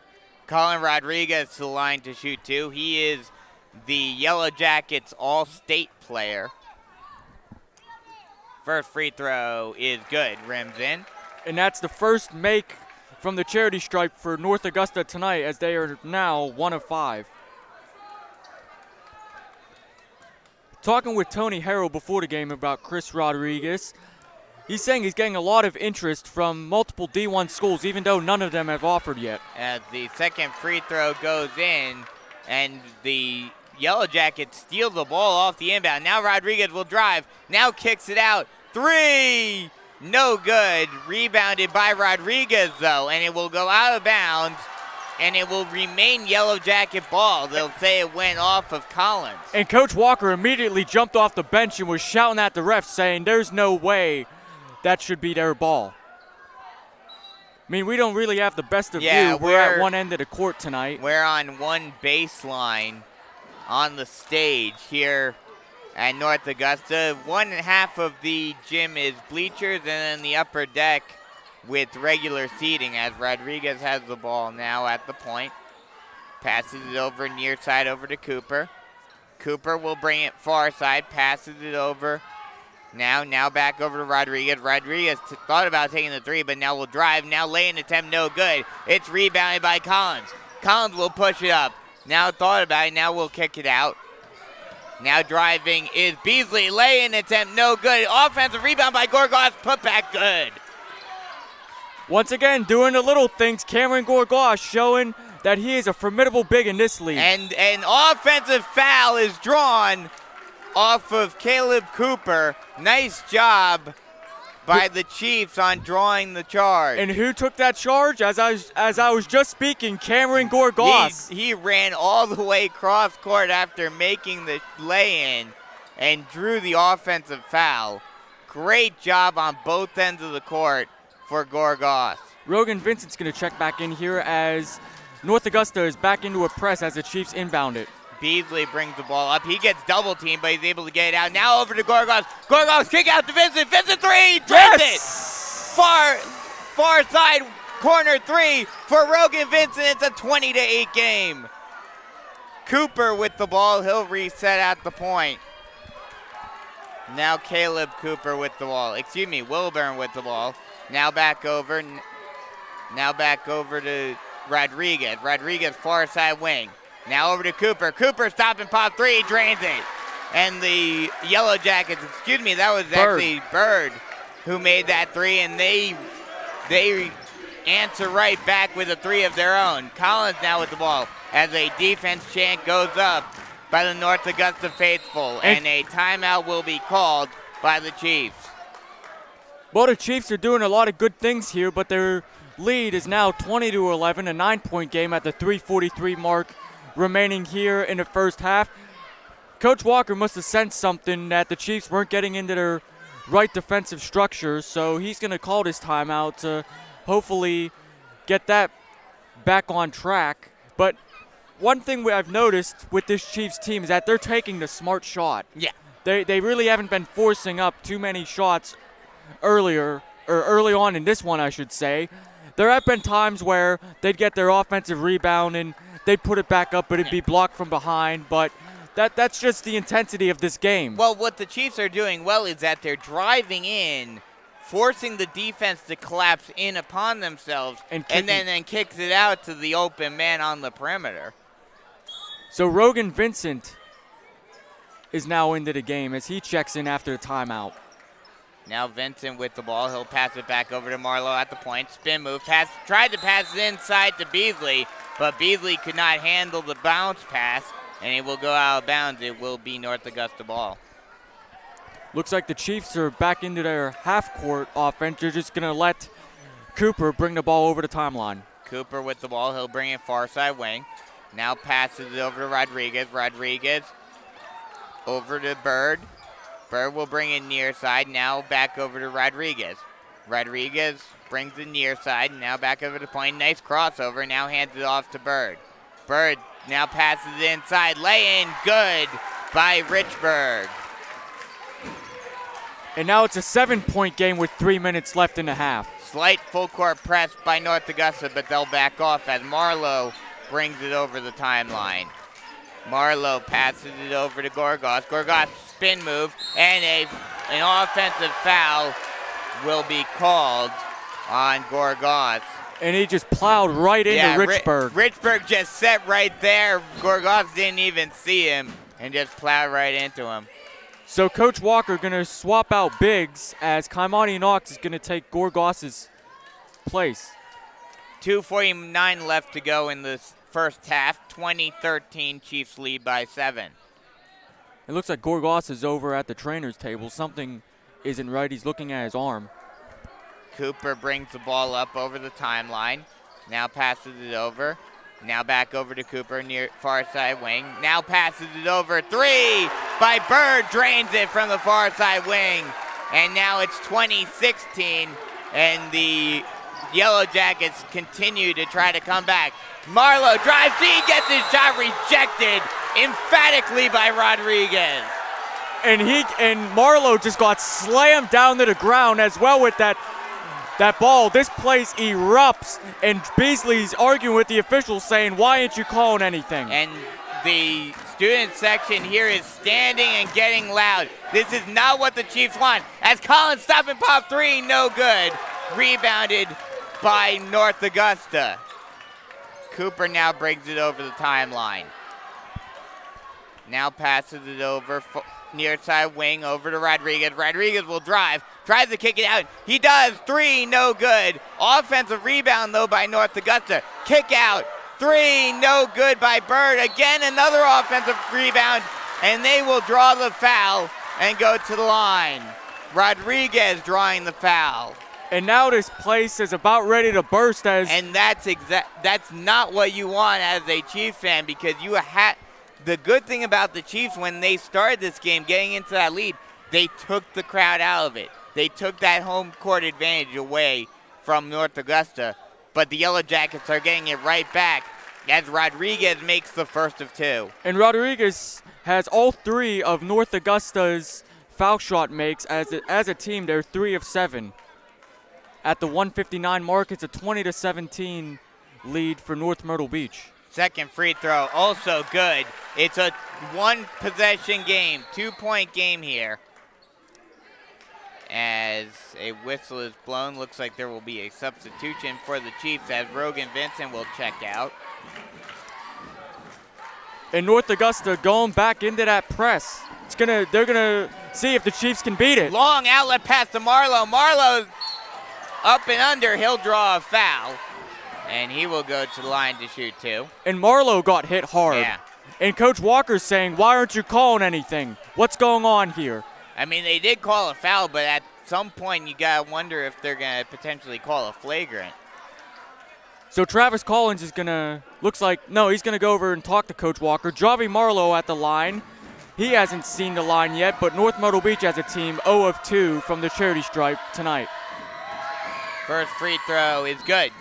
Colin Rodriguez to the line to shoot 2. He is the Yellow Jackets All-State player. First free throw is good, rims in. And that's the first make from the charity stripe for North Augusta tonight, as they are now 1 of 5. Talking with Tony Harrell before the game about Chris Rodriguez, he's saying he's getting a lot of interest from multiple D1 schools, even though none of them have offered yet. As the second free throw goes in, and the Yellow Jackets steal the ball off the inbound. Now Rodriguez will drive, now kicks it out. 3! No good. Rebounded by Rodriguez, though, and it will go out of bounds. and it will remain Yellow Jacket ball. They'll say it went off of Collins. And Coach Walker immediately jumped off the bench and was shouting at the refs saying there's no way that should be their ball. I mean, we don't really have the best of view. We're at one end of the court tonight. We're on one baseline on the stage here at North Augusta. One half of the gym is bleachers, and then the upper deck with regular seating as Rodriguez has the ball now at the point. Passes it over near side over to Cooper. Cooper will bring it far side, passes it over. Now back over to Rodriguez. Rodriguez thought about taking the three, but now will drive. Now lay-in attempt, no good. It's rebounded by Collins. Collins will push it up. Now thought about it, now will kick it out. Now driving is Beasley. Lay-in attempt, no good. Offensive rebound by Gorgas, put back good. Once again, doing the little things. Cameron Gorgas showing that he is a formidable big in this league. And an offensive foul is drawn off of Caleb Cooper. Nice job by the Chiefs on drawing the charge. And who took that charge? As I was just speaking, Cameron Gorgas. He ran all the way cross court after making the lay-in and drew the offensive foul. Great job on both ends of the court for Gorgas. Rogan Vincent's going to check back in here as North Augusta is back into a press as the Chiefs inbound it. Beasley brings the ball up. He gets double teamed, but he's able to get it out. Now over to Gorgas. Gorgas kick out to Vincent. Vincent three. Drains it. Far side corner three for Rogan Vincent. It's a 20-8 game. Cooper with the ball. He'll reset at the point. Now Caleb Cooper with the ball. Wilburn with the ball. Now back over to Rodriguez. Rodriguez far side wing. Now over to Cooper. Cooper stop and pop three, drains it. And the Yellow Jackets, that was actually Bird who made that three, and they answer right back with a three of their own. Collins now with the ball as a defense chant goes up by the North Augusta faithful, and a timeout will be called by the Chiefs. Well, the Chiefs are doing a lot of good things here, but their lead is now 20-11, a 9-point game at the 3:43 mark remaining here in the first half. Coach Walker must have sensed something that the Chiefs weren't getting into their right defensive structure, so he's going to call this timeout to hopefully get that back on track. But one thing I've noticed with this Chiefs team is that they're taking the smart shot. Yeah. They really haven't been forcing up too many shots early on in this one, I should say. There have been times where they'd get their offensive rebound and they'd put it back up, but it'd be blocked from behind. But that's just the intensity of this game. Well, what the Chiefs are doing well is that they're driving in, forcing the defense to collapse in upon themselves, and then kicks it out to the open man on the perimeter. So Rogan Vincent is now into the game as he checks in after the timeout. Now Vincent with the ball. He'll pass it back over to Marlowe at the point. Spin move. Tried to pass it inside to Beasley, but Beasley could not handle the bounce pass, and it will go out of bounds. It will be North Augusta ball. Looks like the Chiefs are back into their half-court offense. They're just going to let Cooper bring the ball over the timeline. Cooper with the ball. He'll bring it far side wing. Now passes it over to Rodriguez. Rodriguez over to Bird. Bird will bring it near side. Now back over to Rodriguez. Rodriguez brings the near side. Now back over to point. Nice crossover. Now hands it off to Bird. Bird now passes it inside. Lay in good by Richburg. And now it's a 7-point game with 3 minutes left in the half. Slight full court press by North Augusta, but they'll back off as Marlowe brings it over the timeline. Marlowe passes it over to Gorgas. Gorgas spin move, and an offensive foul will be called on Gorgas. And he just plowed right into Richburg. Richburg just set right there. Gorgas didn't even see him and just plowed right into him. So Coach Walker going to swap out bigs as Kaimani Knox is going to take Gorgas' place. 2:49 left to go in the first half. 20-13, Chiefs lead by 7. It looks like Gorgas is over at the trainer's table. Something isn't right. He's looking at his arm. Cooper brings the ball up over the timeline. Now passes it over. Now back over to Cooper near far side wing. Now passes it over. 3 by Bird. Drains it from the far side wing. And now it's 20-16. And the Yellow Jackets continue to try to come back. Marlowe drives deep, gets his shot rejected emphatically by Rodriguez. And Marlowe just got slammed down to the ground as well with that ball. This place erupts, and Beasley's arguing with the officials saying, why aren't you calling anything? And the student section here is standing and getting loud. This is not what the Chiefs want. As Collins stop and pop 3, no good. Rebounded by North Augusta. Cooper now brings it over the timeline. Now passes it over near side wing over to Rodriguez. Rodriguez will drive, tries to kick it out. He does. 3, no good. Offensive rebound though by North Augusta. Kick out. 3, no good by Bird. Again, another offensive rebound, and they will draw the foul and go to the line. Rodriguez drawing the foul. And now this place is about ready to burst And that's not what you want as a Chiefs fan, because the good thing about the Chiefs when they started this game getting into that lead, they took the crowd out of it. They took that home court advantage away from North Augusta, but the Yellow Jackets are getting it right back as Rodriguez makes the first of 2. And Rodriguez has all 3 of North Augusta's foul shot makes. As a team, they're 3 of 7. At the 1:59 mark, it's a 20-17 lead for North Myrtle Beach. Second free throw, also good. It's a 1-possession game, 2-point game here. As a whistle is blown, looks like there will be a substitution for the Chiefs as Rogan Vincent will check out. And North Augusta going back into that press. They're gonna see if the Chiefs can beat it. Long outlet pass to Marlowe. Marlowe's up and under. He'll draw a foul, and he will go to the line to shoot 2. And Marlowe got hit hard. Yeah. And Coach Walker's saying, why aren't you calling anything? What's going on here? I mean, they did call a foul, but at some point you got to wonder if they're going to potentially call a flagrant. So Travis Collins is going to, he's going to go over and talk to Coach Walker. Javi Marlowe at the line. He hasn't seen the line yet, but North Myrtle Beach as a team 0 of 2 from the charity stripe tonight. First free throw is good.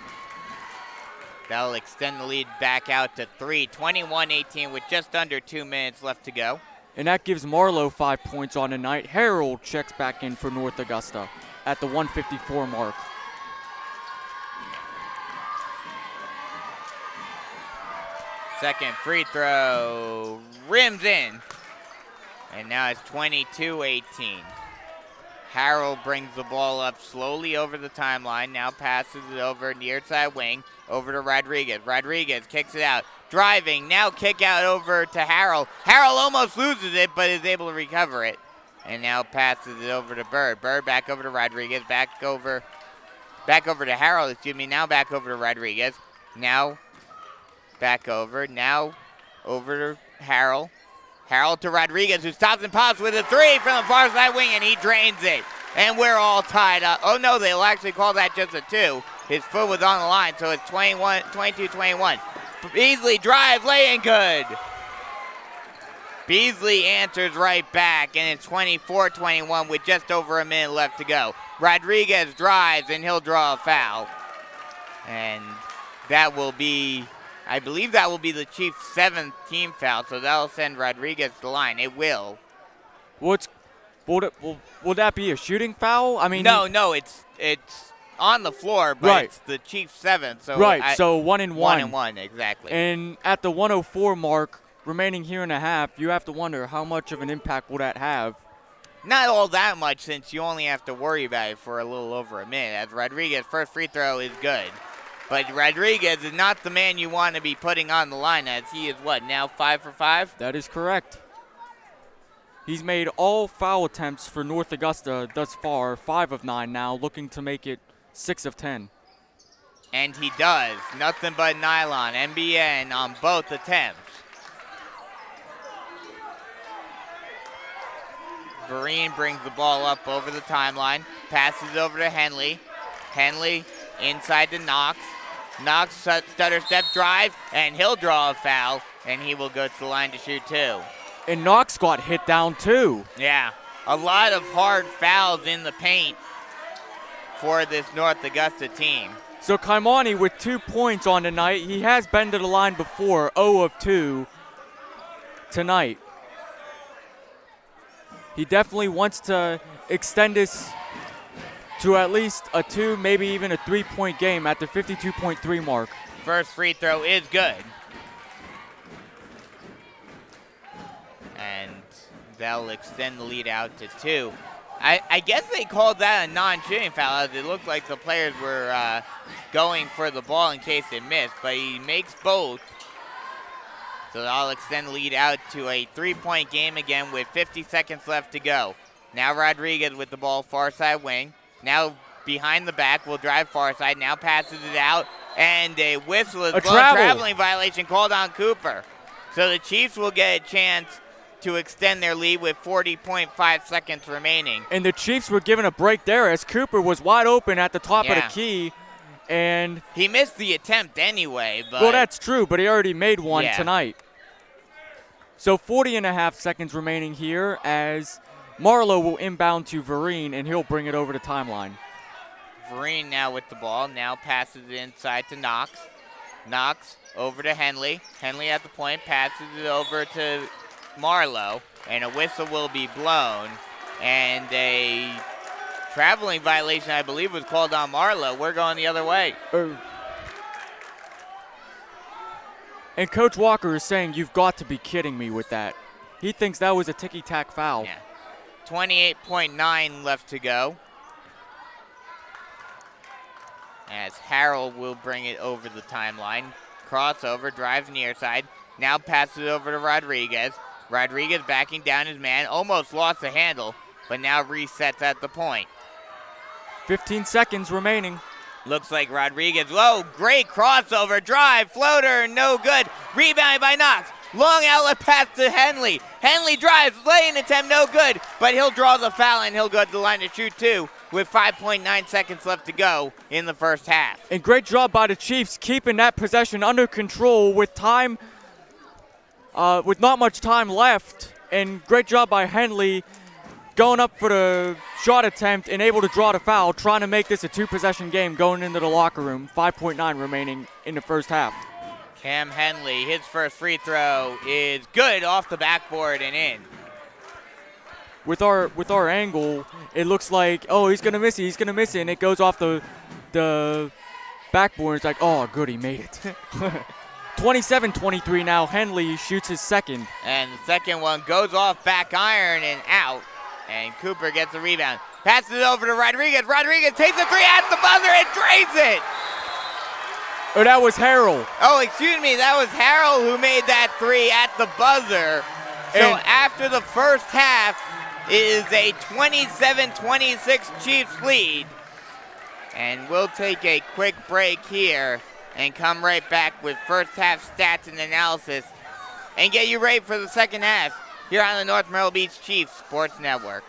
That'll extend the lead back out to 3, 21-18 with just under 2 minutes left to go. And that gives Marlowe 5 points on the night. Harold checks back in for North Augusta at the 1:54 mark. Second free throw rims in. And now it's 22-18. Harold brings the ball up slowly over the timeline. Now passes it over near side wing over to Rodriguez. Rodriguez kicks it out. Driving. Now kick out over to Harold. Harold almost loses it, but is able to recover it. And now passes it over to Bird. Bird back over to Rodriguez. Back over to Harold, Now back over to Rodriguez. Now back over. Now over to Harold. Harold to Rodriguez, who stops and pops with a 3 from the far side wing, and he drains it. And we're all tied up. Oh, no, they'll actually call that just a 2. His foot was on the line, so it's 22-21. Beasley drives, laying good. Beasley answers right back, and it's 24-21 with just over a minute left to go. Rodriguez drives, and he'll draw a foul. And that will be, I believe that will be the Chiefs' 7th team foul, so that'll send Rodriguez to the line. It will. Will that be a shooting foul? I mean, no, it's on the floor, but right. It's the Chiefs' 7th. So right, so 1 and 1. 1 and 1, exactly. And at the 1:04 mark, remaining here and a half, you have to wonder how much of an impact will that have. Not all that much, since you only have to worry about it for a little over a minute. As Rodriguez's first free throw is good. But Rodriguez is not the man you want to be putting on the line, as he is now 5 for 5? That is correct. He's made all foul attempts for North Augusta thus far, 5 of 9 now, looking to make it 6 of 10. And he does. Nothing but nylon, NBN on both attempts. Vereen brings the ball up over the timeline, passes over to Henley. Henley inside to Knox. Knox stutter step drive, and he'll draw a foul, and he will go to the line to shoot 2. And Knox got hit down too. Yeah, a lot of hard fouls in the paint for this North Augusta team. So Kaimani with 2 points on the night. He has been to the line before, 0 of 2 tonight. He definitely wants to extend this to at least a 2, maybe even a 3-point game at the 52.3 mark. First free throw is good. And they'll extend the lead out to 2. I guess they called that a non-shooting foul, as it looked like the players were going for the ball in case it missed, but he makes both. So they'll extend the lead out to a 3-point game again with 50 seconds left to go. Now Rodriguez with the ball, far side wing. Now behind the back, will drive far side, now passes it out, and a whistle is blown. Traveling violation called on Cooper. So the Chiefs will get a chance to extend their lead with 40.5 seconds remaining. And the Chiefs were given a break there as Cooper was wide open at the top of the key. And he missed the attempt anyway. But well, that's true, but he already made one tonight. So 40.5 seconds remaining here as Marlowe will inbound to Vereen, and he'll bring it over the timeline. Vereen now with the ball, now passes it inside to Knox. Knox over to Henley. Henley at the point, passes it over to Marlowe, and a whistle will be blown. And a traveling violation, I believe, was called on Marlowe. We're going the other way. And Coach Walker is saying, you've got to be kidding me with that. He thinks that was a ticky-tack foul. Yeah. 28.9 left to go. As Harrell will bring it over the timeline. Crossover, drives near side. Now passes it over to Rodriguez. Rodriguez backing down his man. Almost lost the handle, but now resets at the point. 15 seconds remaining. Looks like Rodriguez. Whoa, great crossover. Drive, floater, no good. Rebounded by Knox. Long outlet pass to Henley. Henley drives, laying attempt, no good. But he'll draw the foul, and he'll go to the line to shoot 2 with 5.9 seconds left to go in the first half. And great job by the Chiefs keeping that possession under control with time, with not much time left. And great job by Henley going up for the shot attempt and able to draw the foul, trying to make this a 2-possession game going into the locker room. 5.9 remaining in the first half. Cam Henley, his first free throw is good off the backboard and in. With our angle, it looks like, oh, he's going to miss it, and it goes off the backboard. It's like, oh, good, he made it. 27-23 now. Henley shoots his second. And the second one goes off back iron and out. And Cooper gets the rebound. Passes it over to Rodriguez. Rodriguez takes a 3 at the buzzer and drains it. Oh, that was Harrell. Oh, excuse me. That was Harrell who made that 3 at the buzzer. So after the first half, it is a 27-26 Chiefs lead. And we'll take a quick break here and come right back with first half stats and analysis and get you ready for the second half here on the North Myrtle Beach Chiefs Sports Network.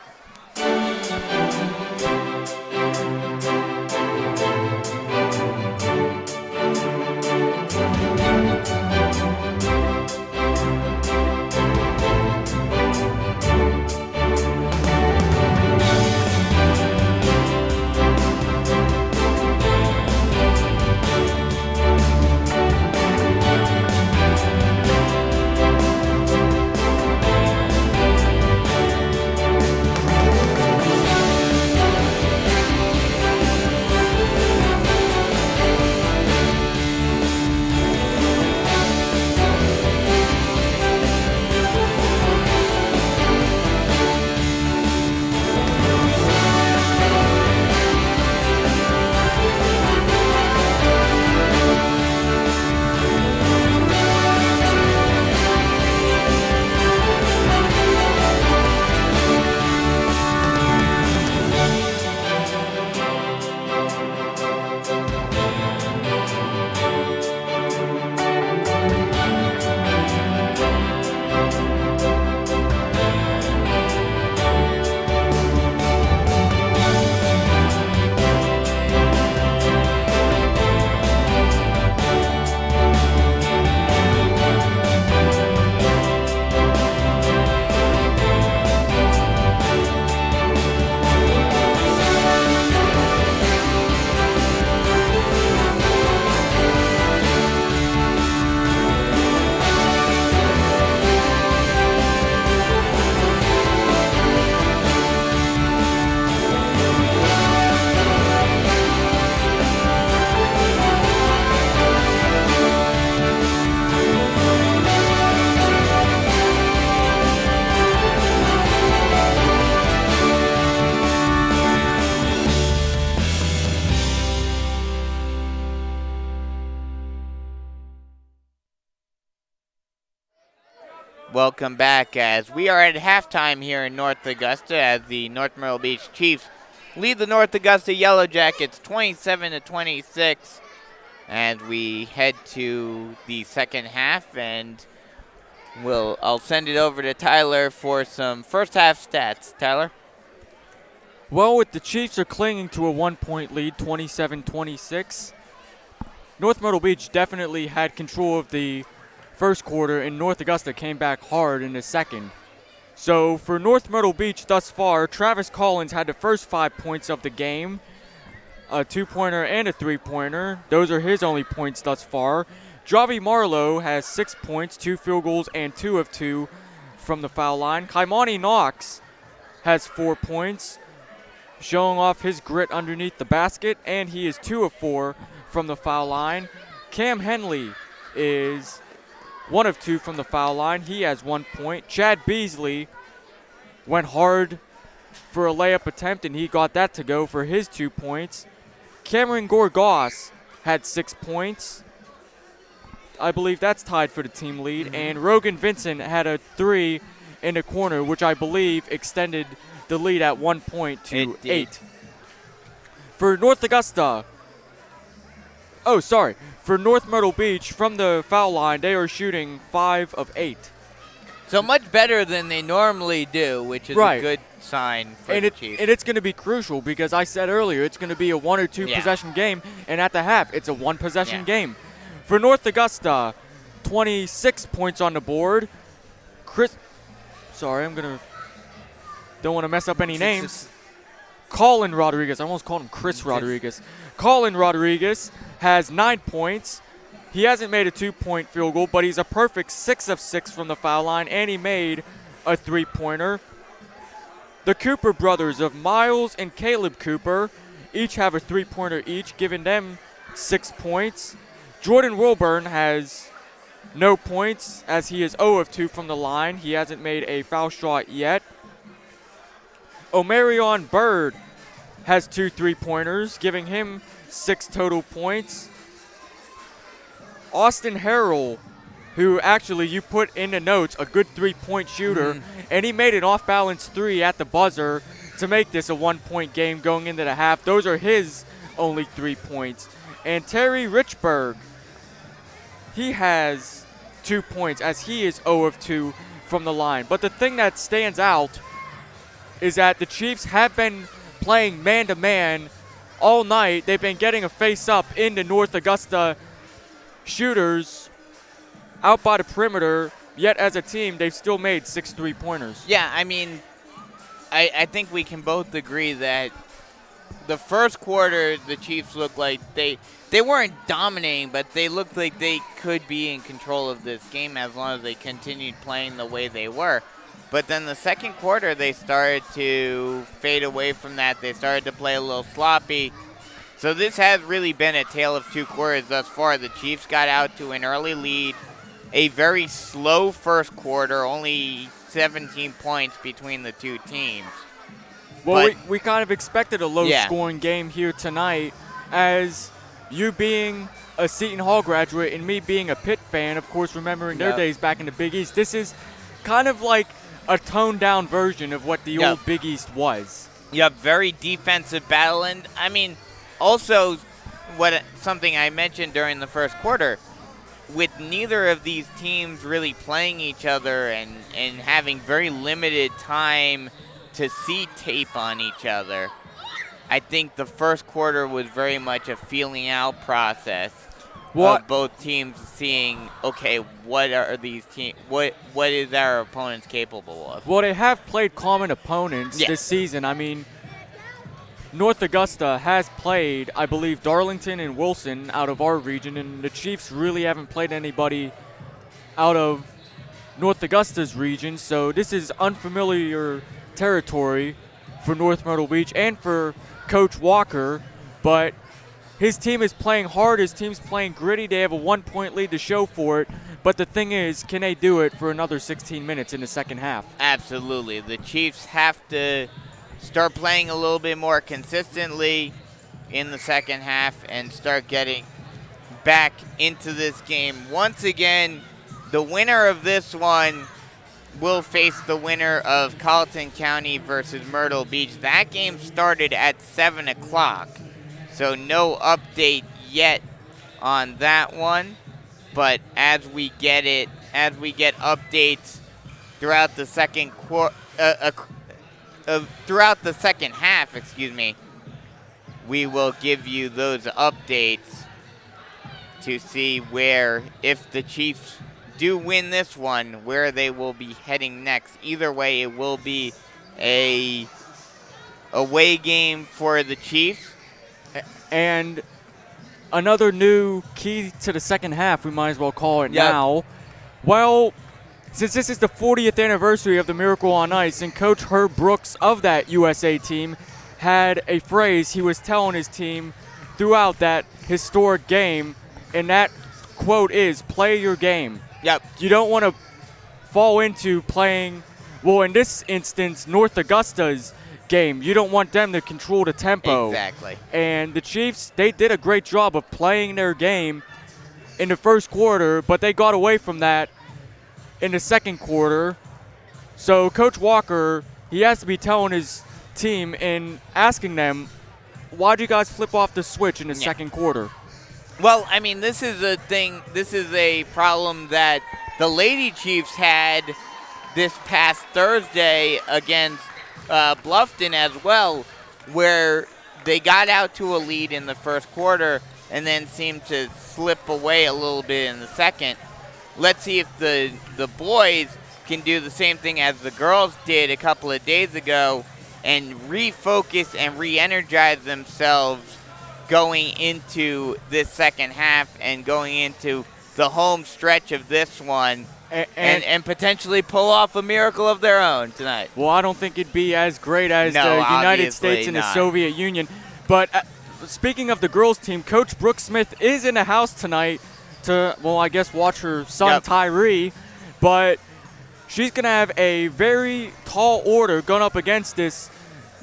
Welcome back as we are at halftime here in North Augusta as the North Myrtle Beach Chiefs lead the North Augusta Yellow Jackets 27-26 as we head to the second half, and I'll send it over to Tyler for some first half stats. Tyler? Well, with the Chiefs are clinging to a 1-point lead, 27-26. North Myrtle Beach definitely had control of the first quarter, and North Augusta came back hard in the second. So for North Myrtle Beach thus far, Travis Collins had the first 5 points of the game, a 2-pointer and a 3-pointer. Those are his only points thus far. Javi Marlowe has 6 points, 2 field goals, and 2 of 2 from the foul line. Kaimani Knox has 4 points, showing off his grit underneath the basket, and he is 2 of 4 from the foul line. Cam Henley is 1 of 2 from the foul line. He has 1 point. Chad Beasley went hard for a layup attempt, and he got that to go for his 2 points. Cameron Gorgas had 6 points. I believe that's tied for the team lead. And Rogan Vincent had a 3 in the corner, which I believe extended the lead at 1 point to 8. For North Augusta, for North Myrtle Beach, from the foul line, they are shooting 5 of 8. So much better than they normally do, which is a good sign for the Chiefs. And it's going to be crucial because I said earlier it's going to be a 1 or 2 possession game, and at the half it's a 1 possession game. For North Augusta, 26 points on the board. Don't want to mess up any names. Colin Rodriguez. I almost called him Chris Rodriguez. Colin Rodriguez has 9 points. He hasn't made a 2-point field goal, but he's a perfect 6 of 6 from the foul line, and he made a 3-pointer. The Cooper brothers of Miles and Caleb Cooper each have a 3-pointer each, giving them 6 points. Jordan Wilburn has no points as he is 0 of 2 from the line. He hasn't made a foul shot yet. Omarion Bird has 2 3-pointers, giving him 6 total points. Austin Harrell, who actually you put in the notes, a good 3-point shooter, and he made an off-balance 3 at the buzzer to make this a 1-point game going into the half. Those are his only 3 points. And Terry Richburg, he has 2 points as he is 0 of 2 from the line. But the thing that stands out is that the Chiefs have been playing man-to-man all night. They've been getting a face-up into North Augusta shooters out by the perimeter, yet as a team, they've still made 6 3-pointers. Yeah, I mean, I think we can both agree that the first quarter, the Chiefs looked like they weren't dominating, but they looked like they could be in control of this game as long as they continued playing the way they were. But then the second quarter, they started to fade away from that. They started to play a little sloppy. So this has really been a tale of 2 quarters thus far. The Chiefs got out to an early lead, a very slow first quarter, only 17 points between the 2 teams. Well, we kind of expected a low-scoring game here tonight, as you being a Seton Hall graduate and me being a Pitt fan, of course, remembering their days back in the Big East. This is kind of like a toned-down version of what the old Big East was. Yep, very defensive battle. And, I mean, also something I mentioned during the first quarter, with neither of these teams really playing each other and having very limited time to see tape on each other, I think the first quarter was very much a feeling out process of both teams seeing, okay, what are these teams? What is our opponents capable of? Well, they have played common opponents this season. I mean, North Augusta has played, I believe, Darlington and Wilson out of our region, and the Chiefs really haven't played anybody out of North Augusta's region, so this is unfamiliar territory for North Myrtle Beach and for Coach Walker, but his team is playing hard. His team's playing gritty. They have a 1-point lead to show for it, but the thing is, can they do it for another 16 minutes in the second half? Absolutely. The Chiefs have to start playing a little bit more consistently in the second half and start getting back into this game. Once again, the winner of this one will face the winner of Colleton County versus Myrtle Beach. That game started at 7 o'clock, so no update yet on that one. But as we get updates throughout the throughout the second half, we will give you those updates to see where, if the Chiefs do win this one, where they will be heading next. Either way, it will be a away game for the Chiefs. And another new key to the second half, we might as well call it now. Well, since this is the 40th anniversary of the Miracle on Ice, and Coach Herb Brooks of that USA team had a phrase he was telling his team throughout that historic game, and that quote is, "Play your game." Yep. You don't want to fall into playing, well, in this instance, North Augusta's game. You don't want them to control the tempo. Exactly. And the Chiefs, they did a great job of playing their game in the first quarter, but they got away from that in the second quarter. So Coach Walker, he has to be telling his team and asking them, why do you guys flip off the switch in the second quarter? Well, I mean, this is a problem that the Lady Chiefs had this past Thursday against Bluffton as well, where they got out to a lead in the first quarter and then seemed to slip away a little bit in the second. Let's see if the boys can do the same thing as the girls did a couple of days ago and refocus and re-energize themselves going into this second half and going into the home stretch of this one and potentially pull off a miracle of their own tonight. Well, I don't think it'd be as great as the United States and the Soviet Union. But speaking of the girls team, Coach Brooke Smith is in the house tonight to, well, I guess watch her son Tyree. But she's going to have a very tall order going up against this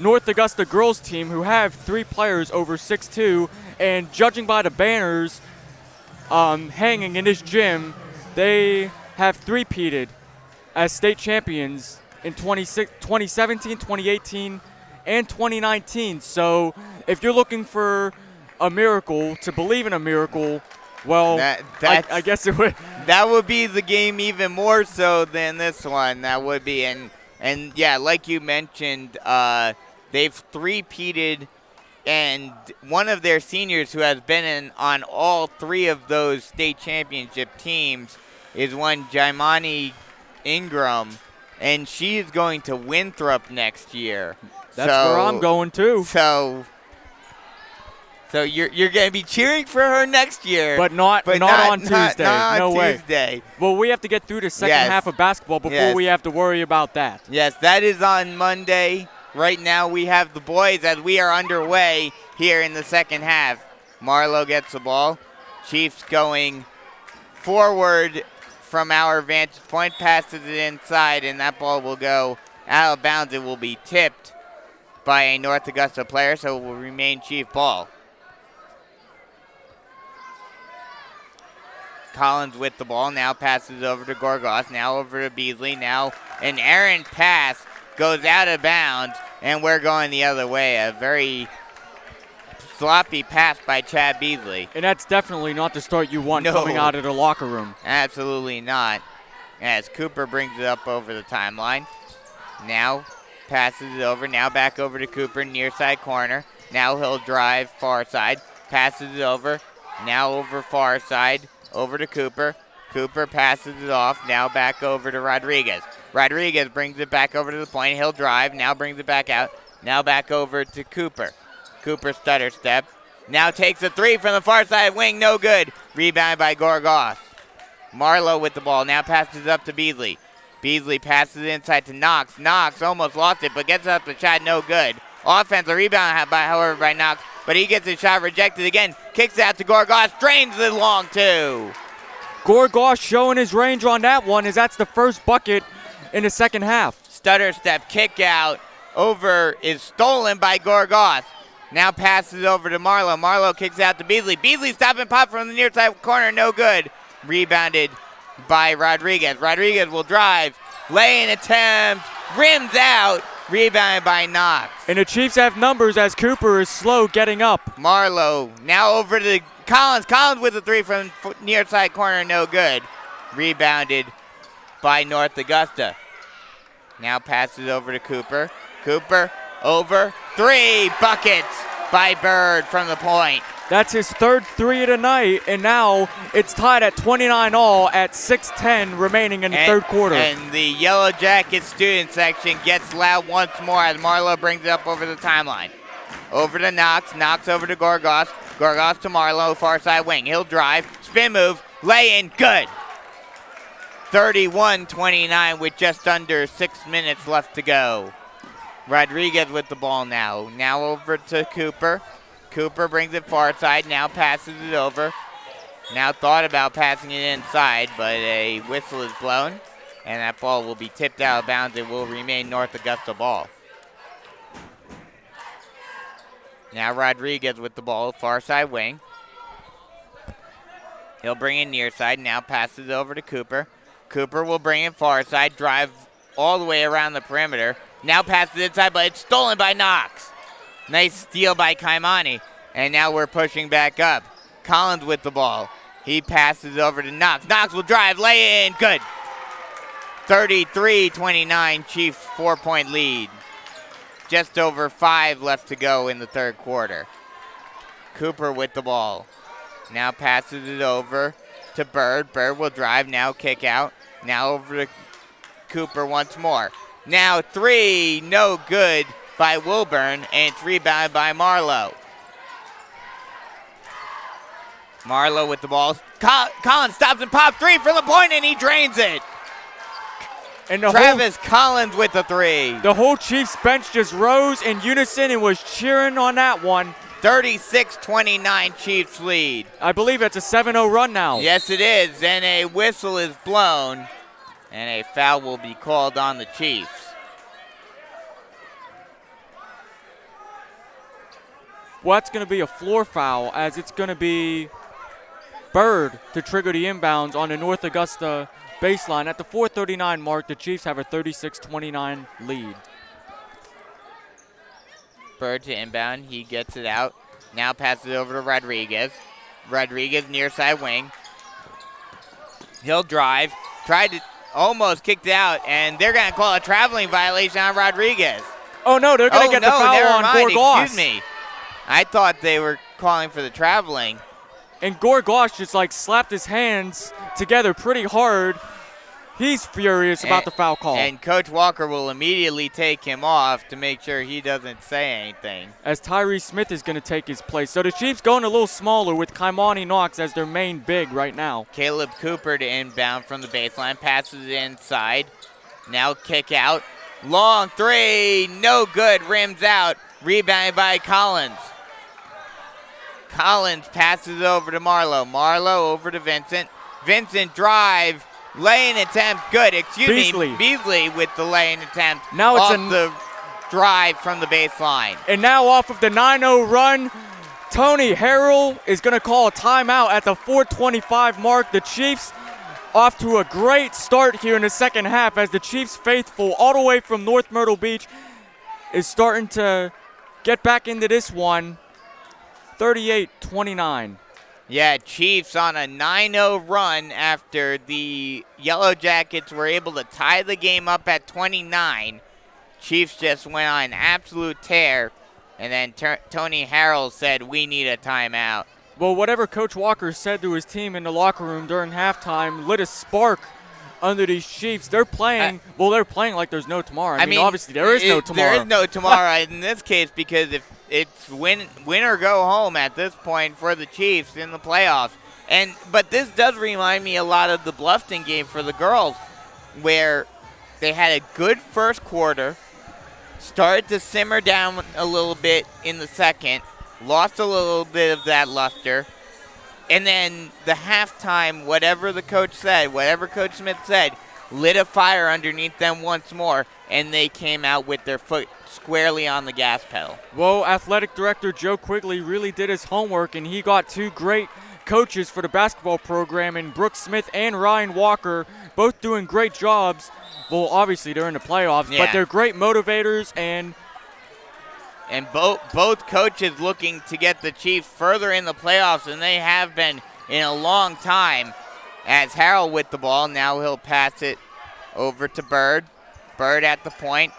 North Augusta girls team who have 3 players over 6'2", and judging by the banners hanging in this gym, they have three-peated as state champions in 2017, 2018, and 2019. So if you're looking for a miracle, to believe in a miracle, well, I guess it would. That would be the game even more so than this one. That would be. And yeah, like you mentioned, they've three-peated, and one of their seniors who has been on all 3 of those state championship teams is one Jaimani Ingram, and she's going to Winthrop next year. That's where I'm going too. So you're going to be cheering for her next year, but not on Tuesday. Not no on way. Tuesday. Well, we have to get through the second half of basketball before we have to worry about that. Yes, that is on Monday. Right now we have the boys as we are underway here in the second half. Marlowe gets the ball. Chiefs going forward from our vantage point, passes it inside, and that ball will go out of bounds. It will be tipped by a North Augusta player, so it will remain Chief ball. Collins with the ball, now passes over to Gorgos, now over to Beasley, now an errant pass goes out of bounds, and we're going the other way. A very sloppy pass by Chad Beasley. And that's definitely not the start you want coming out of the locker room. Absolutely not. As Cooper brings it up over the timeline. Now passes it over, now back over to Cooper, near side corner. Now he'll drive far side, passes it over, now over far side, over to Cooper. Cooper passes it off, now back over to Rodriguez. Rodriguez brings it back over to the point. He'll drive, now brings it back out, now back over to Cooper. Cooper stutter step, now takes a 3 from the far side wing, no good. Rebound by Gorgos. Marlowe with the ball, now passes it up to Beasley. Beasley passes it inside to Knox. Knox almost lost it, but gets up the shot, no good. Offensive rebound, however, by Knox, but he gets his shot rejected again. Kicks it out to Gorgos, drains it long two. Gorgos showing his range on that one, as that's the first bucket in the second half. Stutter step, kick out, over is stolen by Gorgos. Now passes over to Marlowe. Marlowe kicks out to Beasley. Beasley stop and pop from the near side corner, no good. Rebounded by Rodriguez. Rodriguez will drive, Lay-in attempt. Rims out. Rebounded by Knox. And the Chiefs have numbers as Cooper is slow getting up. Marlowe now over to Collins. Collins with a three from near side corner, no good. Rebounded by North Augusta. Now passes over to Cooper. Cooper over. Three buckets by Bird from the point. That's his third three of the night, and now it's tied at 29 all at 6:10 remaining in the third quarter. And the Yellow Jacket student section gets loud once more as Marlowe brings it up over the timeline. Over to Knox. Knox over to Gorgos. Gorgos to Marlowe, far side wing. He'll drive. Spin move. Lay in. Good. 31-29 with just under 6 minutes left to go. Rodriguez with the ball now. Now over to Cooper. Cooper brings it far side, now passes it over. Now thought about passing it inside, but a whistle is blown, and that ball will be tipped out of bounds. It will remain North Augusta ball. Now Rodriguez with the ball, far side wing. He'll bring it near side, now passes it over to Cooper. Cooper will bring it far side, drive all the way around the perimeter. Now passes inside, but it's stolen by Knox. Nice steal by Kaimani. And now we're pushing back up. Collins with the ball. He passes over to Knox. Knox will drive, lay in, good. 33-29, Chiefs 4-point lead. Just over 5 left to go in the third quarter. Cooper with the ball. Now passes it over to Bird. Bird will drive, now kick out. Now over to Cooper once more. Now three, no good by Wilburn, and it's rebounded by Marlowe. Marlowe with the ball. Collins stops and pops three from the point, and he drains it. And Travis Collins with the three. The whole Chiefs bench just rose in unison and was cheering on that one. 36-29 Chiefs lead. I believe it's a 7-0 run now. Yes, it is, and a whistle is blown, and a foul will be called on the Chiefs. Well, that's going to be a floor foul, as it's going to be Bird to trigger the inbounds on the North Augusta baseline. At the 4:39 mark, the Chiefs have a 36-29 lead. Bird to inbound. He gets it out. Now passes it over to Rodriguez. Rodriguez near side wing. He'll drive. Tried to almost kicked it out, and they're going to call a traveling violation on Rodriguez. Oh, no, they're going to get the foul on Gorgos. Excuse me. I thought they were calling for the traveling. And Gorgos just like slapped his hands together pretty hard. He's furious about the foul call. And Coach Walker will immediately take him off to make sure he doesn't say anything. As Tyree Smith is going to take his place. So the Chiefs going a little smaller with Kaimani Knox as their main big right now. Caleb Cooper to inbound from the baseline. Passes it inside. Now kick out. Long three. No good. Rims out. Rebounded by Collins. Collins passes over to Marlowe. Marlowe over to Vincent. Vincent drive. Lay-in attempt. Good. Beasley with the lay-in attempt. Now it's off the drive from the baseline. And now off of the 9-0 run, Tony Harrell is going to call a timeout at the 4:25 mark. The Chiefs off to a great start here in the second half as the Chiefs faithful all the way from North Myrtle Beach is starting to get back into this one. 38-29. Yeah, Chiefs on a 9-0 run after the Yellow Jackets were able to tie the game up at 29. Chiefs just went on an absolute tear, and then Tony Harrell said, we need a timeout. Well, whatever Coach Walker said to his team in the locker room during halftime lit a spark under these Chiefs. They're playing, they're playing like there's no tomorrow. I mean, obviously there is no tomorrow. There is no tomorrow in this case because if it's win or go home at this point for the Chiefs in the playoffs. But this does remind me a lot of the Bluffton game for the girls where they had a good first quarter, started to simmer down a little bit in the second, lost a little bit of that luster, and then the halftime, whatever the coach said, whatever Coach Smith said, lit a fire underneath them once more, and they came out with their foot squarely on the gas pedal. Well, athletic director Joe Quigley really did his homework, and he got two great coaches for the basketball program in Brooke Smith and Ryan Walker both doing great jobs. Well, obviously they're in the playoffs, Yeah. but they're great motivators, and both coaches looking to get the Chiefs further in the playoffs than they have been in a long time. As Harrell with the ball, now he'll pass it over to Bird. Bird at the point,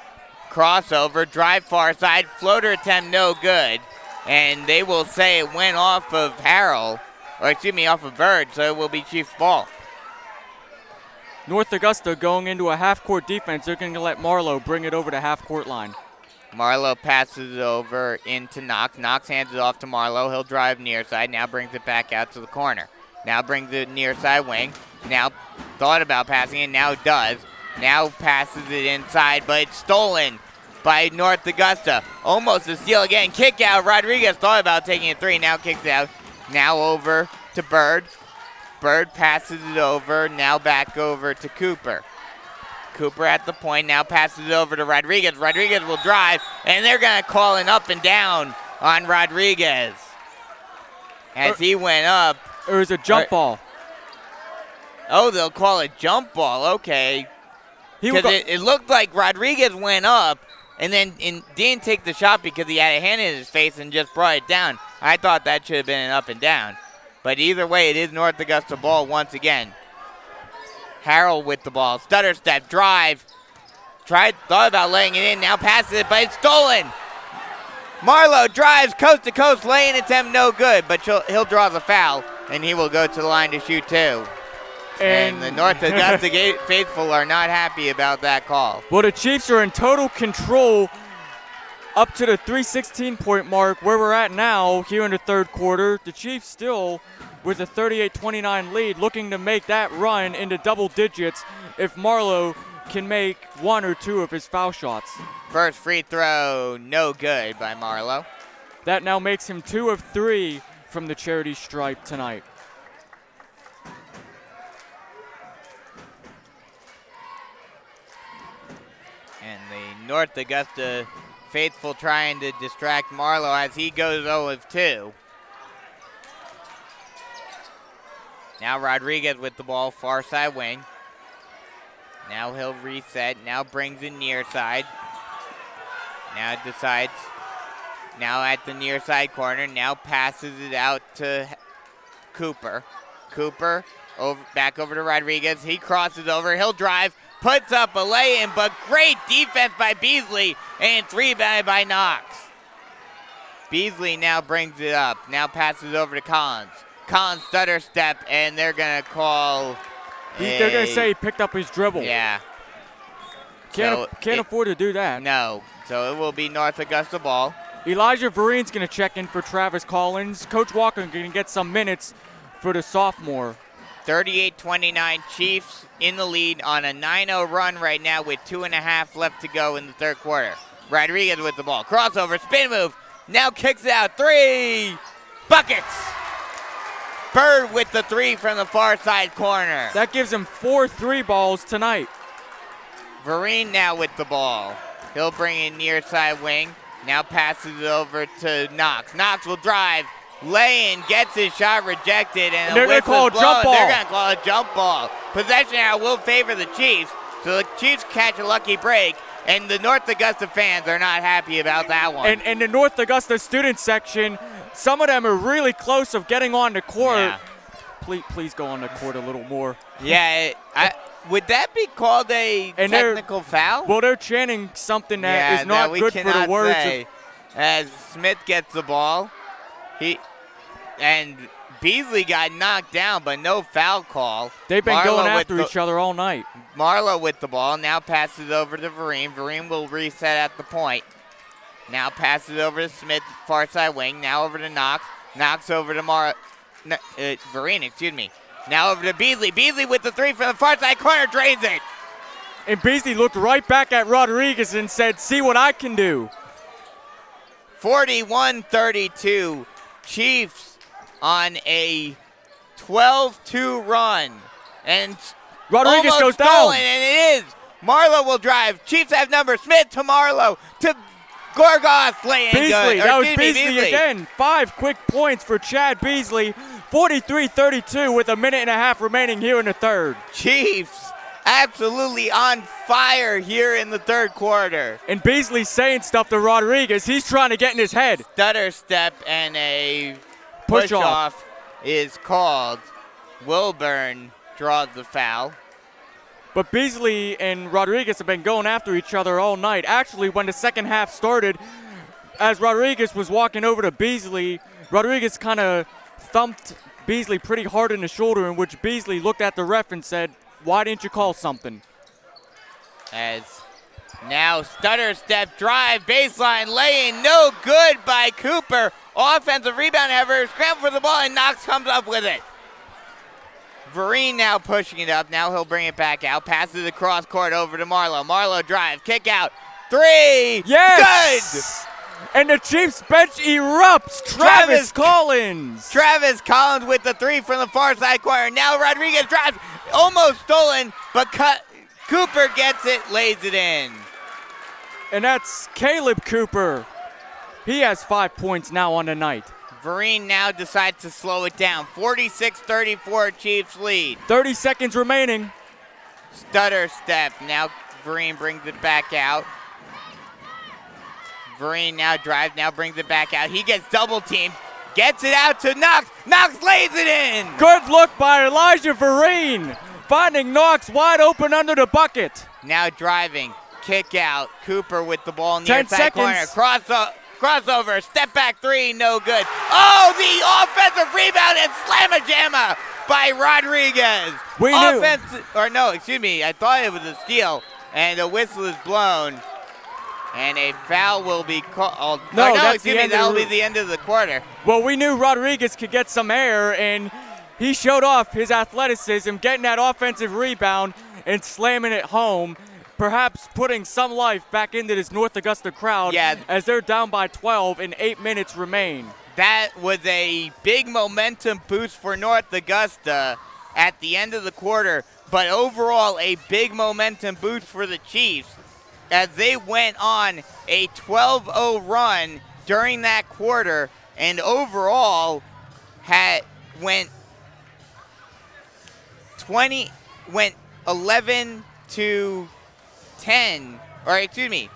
crossover, drive far side, floater attempt no good. And they will say it went off of Harrell, or excuse me, off of Bird, so it will be Chiefs ball. North Augusta going into a half-court defense. They're going to let Marlowe bring it over to half-court line. Marlowe passes it over into Knox. Knox hands it off to Marlowe. He'll drive near side, now brings it back out to the corner. Now brings it near side wing. Now thought about passing it, now does. Now passes it inside, but it's stolen by North Augusta. Almost a steal again. Kick out. Rodriguez thought about taking a three, now kicks out. Now over to Bird. Bird passes it over, now back over to Cooper. Cooper at the point, now passes it over to Rodriguez. Rodriguez will drive, and they're going to call an up and down on Rodriguez. As he went up. It was a jump ball. Oh, they'll call it jump ball. Okay. Because it looked like Rodriguez went up and then didn't take the shot because he had a hand in his face and just brought it down. I thought that should have been an up and down. But either way, it is North Augusta ball once again. Harrell with the ball. Stutter step, drive. Thought about laying it in, now passes it, but it's stolen. Marlowe drives coast to coast, laying attempt no good, but he'll draw the foul, and he will go to the line to shoot two. And the North Augusta faithful are not happy about that call. Well, the Chiefs are in total control up to the 3:16 mark where we're at now here in the third quarter. The Chiefs still with a 38-29 lead, looking to make that run into double digits if Marlowe can make one or two of his foul shots. First free throw, no good by Marlowe. That now makes him 2 of 3 from the charity stripe tonight. And the North Augusta faithful trying to distract Marlowe as he goes 0 of 2. Now Rodriguez with the ball, far side wing. Now he'll reset, now brings it near side. Now decides, now at the near side corner, now passes it out to Cooper. Cooper back over to Rodriguez. He crosses over, he'll drive, puts up a lay-in, but great defense by Beasley, and rebounded by Knox. Beasley now brings it up, now passes over to Collins. Collins stutter step, and they're going to call They're going to say he picked up his dribble. Yeah. Can't afford to do that. No. So it will be North Augusta ball. Elijah Verine's going to check in for Travis Collins. Coach Walker going to get some minutes for the sophomore. 38-29 Chiefs in the lead on a 9-0 run right now with 2.5 left to go in the third quarter. Rodriguez with the ball. Crossover, spin move. Now kicks it out. 3 buckets. Bird with the 3 from the far side corner. That gives him 4 3 balls tonight. Vereen now with the ball. He'll bring in near side wing. Now passes it over to Knox. Knox will drive. Lay in, gets his shot rejected, and they're going to call a jump ball. They're going to call a jump ball. Possession now will favor the Chiefs, so the Chiefs catch a lucky break, and the North Augusta fans are not happy about that one. And the North Augusta student section, some of them are really close of getting on the court. Yeah. Please go on the court a little more. Yeah, would that be called a technical foul? Well, they're chanting something that is not good for the words. As Smith gets the ball, and Beasley got knocked down, but no foul call. They've been going after each other all night. Marlowe with the ball, now passes over to Vereen. Vereen will reset at the point. Now passes over to Smith, far side wing. Now over to Knox. Knox over to Vereen, excuse me. Now over to Beasley. Beasley with the 3 from the far side corner, drains it. And Beasley looked right back at Rodriguez and said, see what I can do. 41-32. Chiefs on a 12-2 run. And Rodriguez goes down. Stolen, and it is. Marlowe will drive. Chiefs have number. Smith to Marlowe to Gorgas. Laying Beasley. good. That was Beasley again. 5 quick points for Chad Beasley. 43-32 with a minute and a half remaining here in the third. Chiefs absolutely on fire here in the third quarter. And Beasley's saying stuff to Rodriguez. He's trying to get in his head. Stutter step and a Push push-off is called. Wilburn draws the foul. But Beasley and Rodriguez have been going after each other all night. Actually, when the second half started, as Rodriguez was walking over to Beasley, Rodriguez kind of thumped Beasley pretty hard in the shoulder, in which Beasley looked at the ref and said, "Why didn't you call something?" As now stutter step drive, baseline lay-in, no good by Cooper. Offensive rebound, however, scramble for the ball, and Knox comes up with it. Vereen now pushing it up. Now he'll bring it back out. Passes across court over to Marlowe. Marlowe drive, kick out, three. Yes! Good! And the Chiefs bench erupts. Travis Collins. Travis Collins with the three from the far side corner. Now Rodriguez drives, almost stolen, but Cooper gets it, lays it in. And that's Caleb Cooper. He has 5 points now on the night. Vereen now decides to slow it down. 46-34 Chiefs lead. 30 seconds remaining. Stutter step. Now Vereen brings it back out. Vereen now drives, now brings it back out. He gets double teamed. Gets it out to Knox. Knox lays it in. Good look by Elijah Vereen. Finding Knox wide open under the bucket. Now driving. Kick out. Cooper with the ball in the 10 inside corner. seconds. Crossover, step back three, no good. Oh, the offensive rebound and slamma-jamma by Rodriguez. I thought it was a steal, and the whistle is blown, and a foul will be called. That'll be the end of the quarter. Well, we knew Rodriguez could get some air, and he showed off his athleticism, getting that offensive rebound and slamming it home. Perhaps putting some life back into this North Augusta crowd as they're down by 12 and 8 minutes remain. That was a big momentum boost for North Augusta at the end of the quarter, but overall a big momentum boost for the Chiefs as they went on a 12-0 run during that quarter and overall went 11 to 10, or excuse me,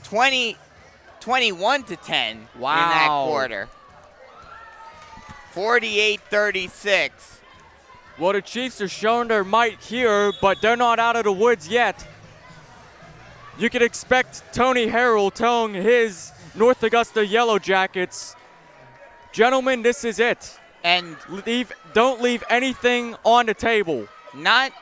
21 to 10 in that quarter. 48-36. Well, the Chiefs are showing their might here, but they're not out of the woods yet. You can expect Tony Harrell telling his North Augusta Yellow Jackets, "Gentlemen, this is it. And don't leave anything on the table." Not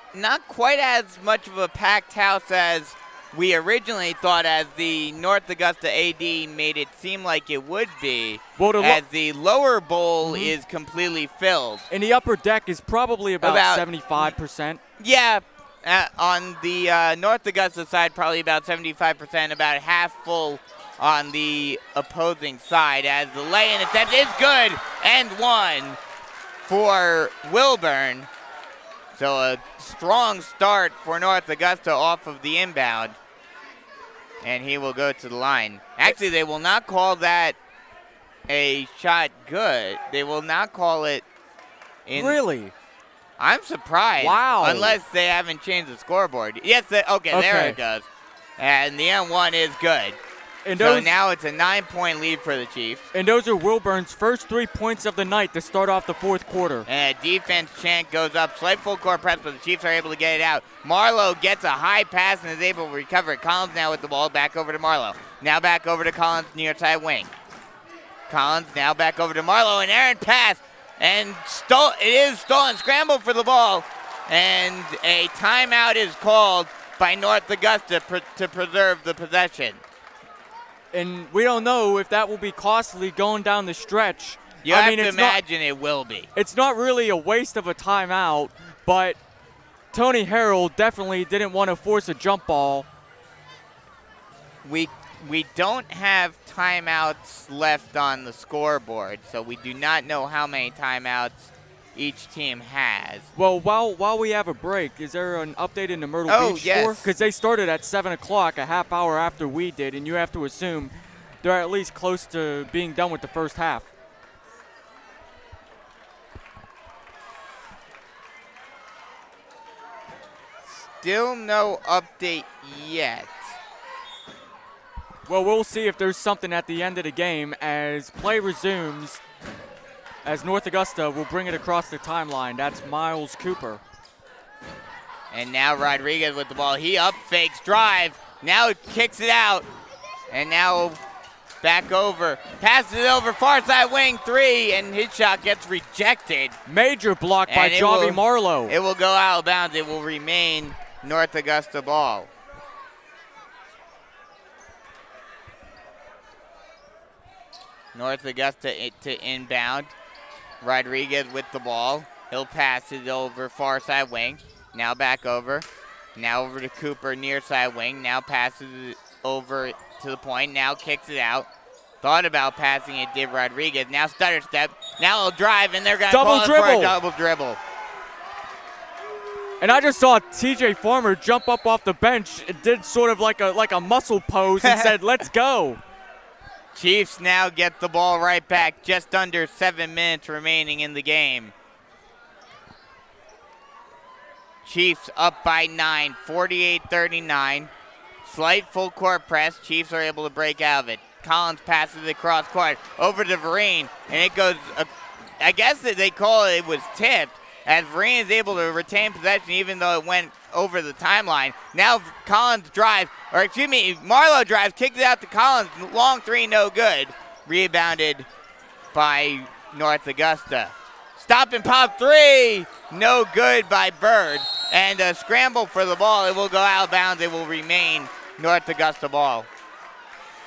quite as much of a packed house as we originally thought, as the North Augusta AD made it seem like it would be, as the lower bowl is completely filled. And the upper deck is probably about 75%. Yeah, on the North Augusta side, probably about 75%, about half full on the opposing side, as the lay-in attempt is good, and one for Wilburn. So a strong start for North Augusta off of the inbound. And he will go to the line. Actually, they will not call that a shot good. They will not call it in. Really? I'm surprised. Wow. Unless they haven't changed the scoreboard. Yes, okay, there it goes. And the M1 is good. And so now it's a 9-point lead for the Chiefs. And those are Wilburn's first 3 points of the night to start off the fourth quarter. And a defense chant goes up. Slight full court press, but the Chiefs are able to get it out. Marlowe gets a high pass and is able to recover it. Collins now with the ball. Back over to Marlowe. Now back over to Collins, near side wing. Collins now back over to Marlowe. An errant pass. And it is stolen. Scramble for the ball. And a timeout is called by North Augusta to preserve the possession. And we don't know if that will be costly going down the stretch. You have to imagine it will be. It's not really a waste of a timeout, but Tony Harrell definitely didn't want to force a jump ball. We don't have timeouts left on the scoreboard, so we do not know how many timeouts each team has. Well, while we have a break, is there an update in the Myrtle Beach score? Because they started at 7 o'clock, a half hour after we did, and you have to assume they're at least close to being done with the first half. Still no update yet. Well, we'll see if there's something at the end of the game as play resumes, as North Augusta will bring it across the timeline. That's Miles Cooper. And now Rodriguez with the ball. He up fakes, drive. Now kicks it out. And now back over. Passes it over, far side wing, 3, and his shot gets rejected. Major block by Javi Marlowe. It will go out of bounds. It will remain North Augusta ball. North Augusta to inbound. Rodriguez with the ball. He'll pass it over far side wing. Now back over. Now over to Cooper near side wing. Now passes it over to the point. Now kicks it out. Thought about passing it, did Rodriguez. Now stutter step. Now he'll drive, and they're going to call it for a double dribble. And I just saw TJ Farmer jump up off the bench. It did sort of like a muscle pose and said, let's go. Chiefs now get the ball right back. Just under 7 minutes remaining in the game. Chiefs up by 9, 48-39. Slight full court press. Chiefs are able to break out of it. Collins passes it across court over to Vereen, and it goes, I guess that they call it was tipped, as Vereen is able to retain possession even though it went over the timeline. Now Collins drives, Marlowe drives, kicks it out to Collins, long 3, no good. Rebounded by North Augusta. Stop and pop 3, no good by Bird. And a scramble for the ball, it will go out of bounds, it will remain North Augusta ball.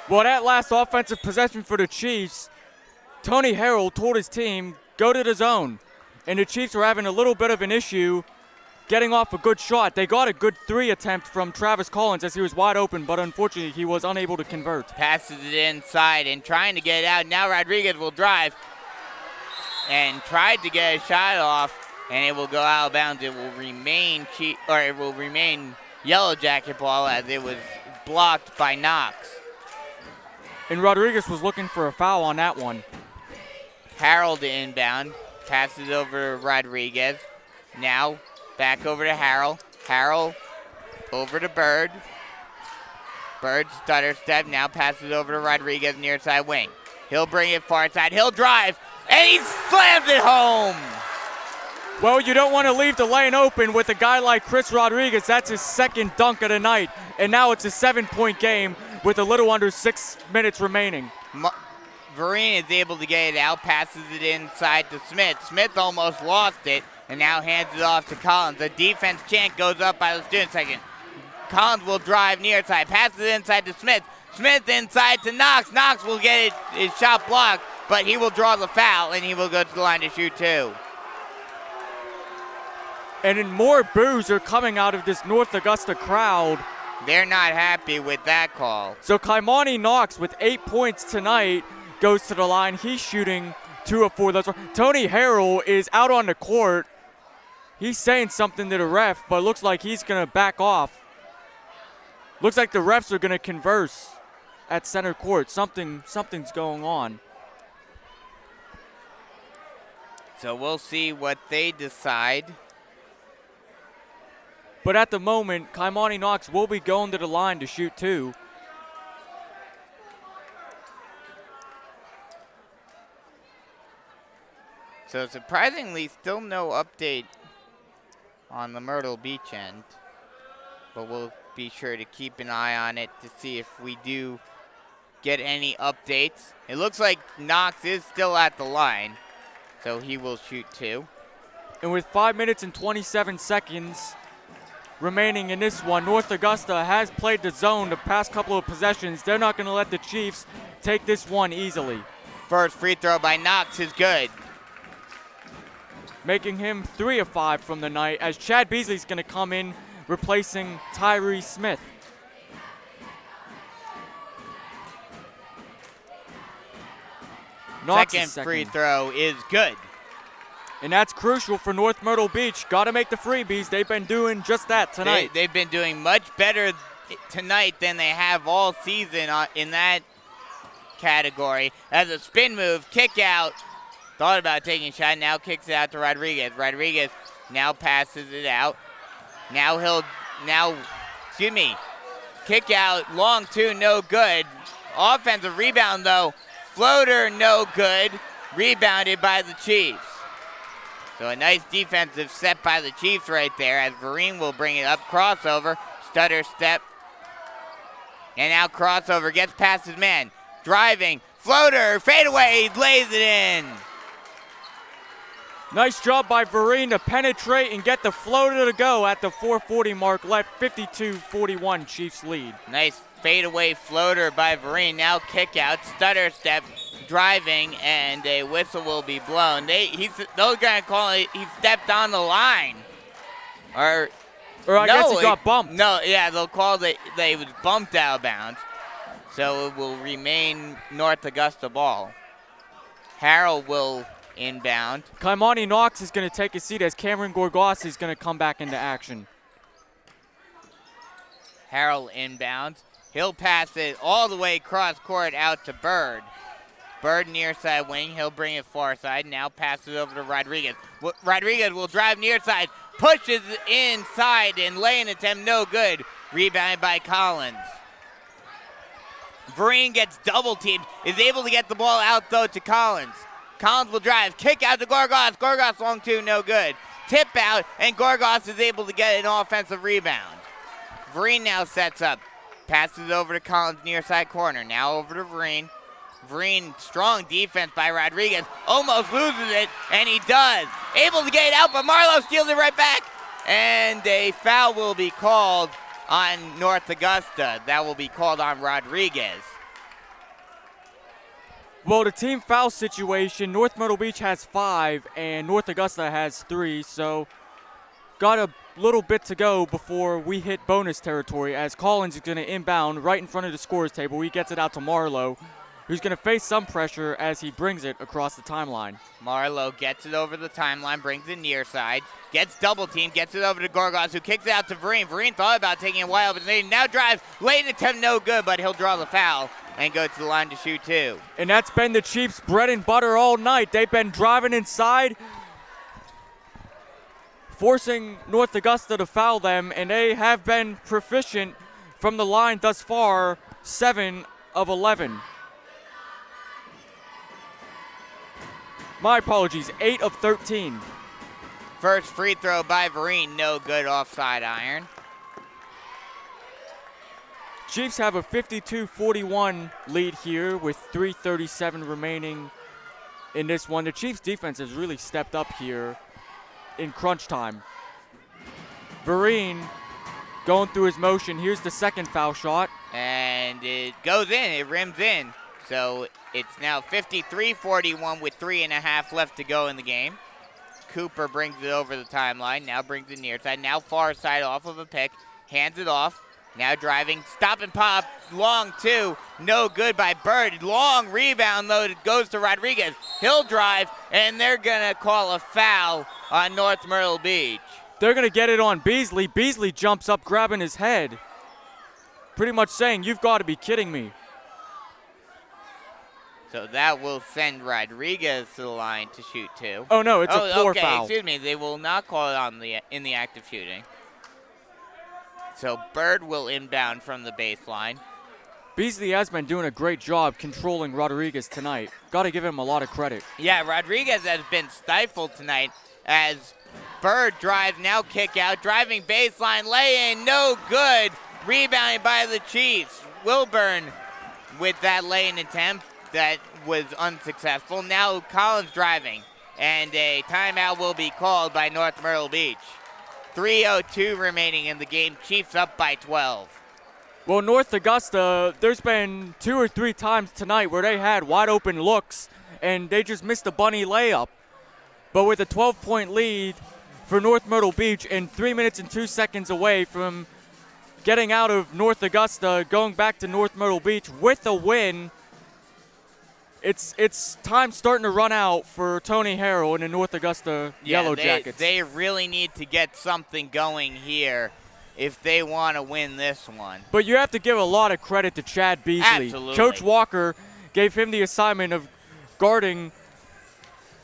Well, that last offensive possession for the Chiefs, Tony Harrell told his team, go to the zone. And the Chiefs were having a little bit of an issue getting off a good shot. They got a good 3 attempt from Travis Collins as he was wide open, but unfortunately he was unable to convert. Passes it inside and trying to get it out. Now Rodriguez will drive and tried to get a shot off, and it will go out of bounds. It will remain Yellow Jacket ball as it was blocked by Knox. And Rodriguez was looking for a foul on that one. Harold to inbound. Passes over to Rodriguez. Now back over to Harrell. Harrell over to Bird. Bird stutter step. Now passes over to Rodriguez near side wing. He'll bring it far side. He'll drive. And he slams it home. Well, you don't want to leave the lane open with a guy like Chris Rodriguez. That's his second dunk of the night. And now it's a 7-point game with a little under 6 minutes remaining. Vereen is able to get it out, passes it inside to Smith. Smith almost lost it and now hands it off to Collins. The defense chant goes up by the student section. Collins will drive near side, passes it inside to Smith. Smith inside to Knox. Knox will get his shot blocked, but he will draw the foul and he will go to the line to shoot 2. And more boos are coming out of this North Augusta crowd. They're not happy with that call. So Kaimani Knox with 8 points tonight goes to the line. He's shooting 2 of 4. Tony Harrell is out on the court. He's saying something to the ref, but it looks like he's going to back off. Looks like the refs are going to converse at center court. Something's going on. So we'll see what they decide. But at the moment, Kaimani Knox will be going to the line to shoot 2. So surprisingly, still no update on the Myrtle Beach end. But we'll be sure to keep an eye on it to see if we do get any updates. It looks like Knox is still at the line, so he will shoot 2. And with 5 minutes and 27 seconds remaining in this one, North Augusta has played the zone the past couple of possessions. They're not going to let the Chiefs take this one easily. First free throw by Knox is good. Making him 3 of 5 from the night as Chad Beasley's going to come in replacing Tyree Smith. Second free throw is good. And that's crucial for North Myrtle Beach. Got to make the freebies. They've been doing just that tonight. They've been doing much better tonight than they have all season in that category. As a spin move, kick out. Thought about taking a shot, now kicks it out to Rodriguez. Rodriguez now passes it out. Now he'll now, excuse me, kick out, long two, no good. Offensive rebound though, floater, no good. Rebounded by the Chiefs. So a nice defensive set by the Chiefs right there as Vereen will bring it up, crossover, stutter step. And now crossover, gets past his man. Driving, floater, fadeaway, lays it in. Nice job by Vereen to penetrate and get the floater to go at the 4:40 mark left. 52-41 Chiefs lead. Nice fadeaway floater by Vereen. Now kick out, stutter step, driving, and a whistle will be blown. They're going to call it, he stepped on the line. Or I guess he got bumped. No, yeah, they'll call that he was bumped out of bounds. So it will remain North Augusta ball. Harrell will inbound. Kaimani Knox is going to take a seat as Cameron Gorgas is going to come back into action. Harrell inbounds. He'll pass it all the way across court out to Bird. Bird near side wing. He'll bring it far side. Now pass it over to Rodriguez. Rodriguez will drive near side. Pushes inside and lay-in attempt no good. Rebounded by Collins. Vereen gets double teamed. Is able to get the ball out though to Collins. Collins will drive. Kick out to Gorgas. Gorgas long two, no good. Tip out and Gorgas is able to get an offensive rebound. Vereen now sets up. Passes over to Collins near side corner. Now over to Vereen. Vereen, strong defense by Rodriguez. Almost loses it, and he does. Able to get it out, but Marlowe steals it right back. And a foul will be called on North Augusta. That will be called on Rodriguez. Well, the team foul situation, North Myrtle Beach has 5 and North Augusta has 3, so got a little bit to go before we hit bonus territory as Collins is going to inbound right in front of the scorer's table. He gets it out to Marlowe, who's going to face some pressure as he brings it across the timeline. Marlowe gets it over the timeline, brings it near side, gets double teamed, gets it over to Gorgas, who kicks it out to Vereen. Vereen thought about taking it wide open, now drives, late attempt, no good, but he'll draw the foul and go to the line to shoot two. And that's been the Chiefs' bread and butter all night. They've been driving inside, forcing North Augusta to foul them, and they have been proficient from the line thus far, 7 of 11. My apologies, 8 of 13. First free throw by Vereen, no good, offside iron. Chiefs have a 52-41 lead here with 3:37 remaining in this one. The Chiefs defense has really stepped up here in crunch time. Vereen going through his motion. Here's the second foul shot. And it goes in, it rims in. So it's now 53-41 with 3.5 left to go in the game. Cooper brings it over the timeline, now brings it near side, now far side off of a pick, hands it off, now driving, stop and pop, long two, no good by Bird. Long rebound though, it goes to Rodriguez. He'll drive, and they're gonna call a foul on North Myrtle Beach. They're gonna get it on Beasley. Beasley jumps up grabbing his head, pretty much saying, "You've got to be kidding me." So that will send Rodriguez to the line to shoot two. Oh no, it's a floor okay, foul. Excuse me, they will not call it on in the act of shooting. So Bird will inbound from the baseline. Beasley has been doing a great job controlling Rodriguez tonight. Got to give him a lot of credit. Yeah, Rodriguez has been stifled tonight as Bird drives, now kick out, driving baseline, lay in, no good. Rebounded by the Chiefs. Wilburn with that lay-in attempt that was unsuccessful. Now Collins driving, and a timeout will be called by North Myrtle Beach. 3:02 remaining in the game. Chiefs up by 12. Well, North Augusta, there's been 2 or 3 times tonight where they had wide open looks and they just missed a bunny layup. But with a 12-point lead for North Myrtle Beach and 3 minutes and 2 seconds away from getting out of North Augusta, going back to North Myrtle Beach with a win, it's time starting to run out for Tony Harrell and the North Augusta Yellow Jackets. They really need to get something going here if they want to win this one. But you have to give a lot of credit to Chad Beasley. Absolutely. Coach Walker gave him the assignment of guarding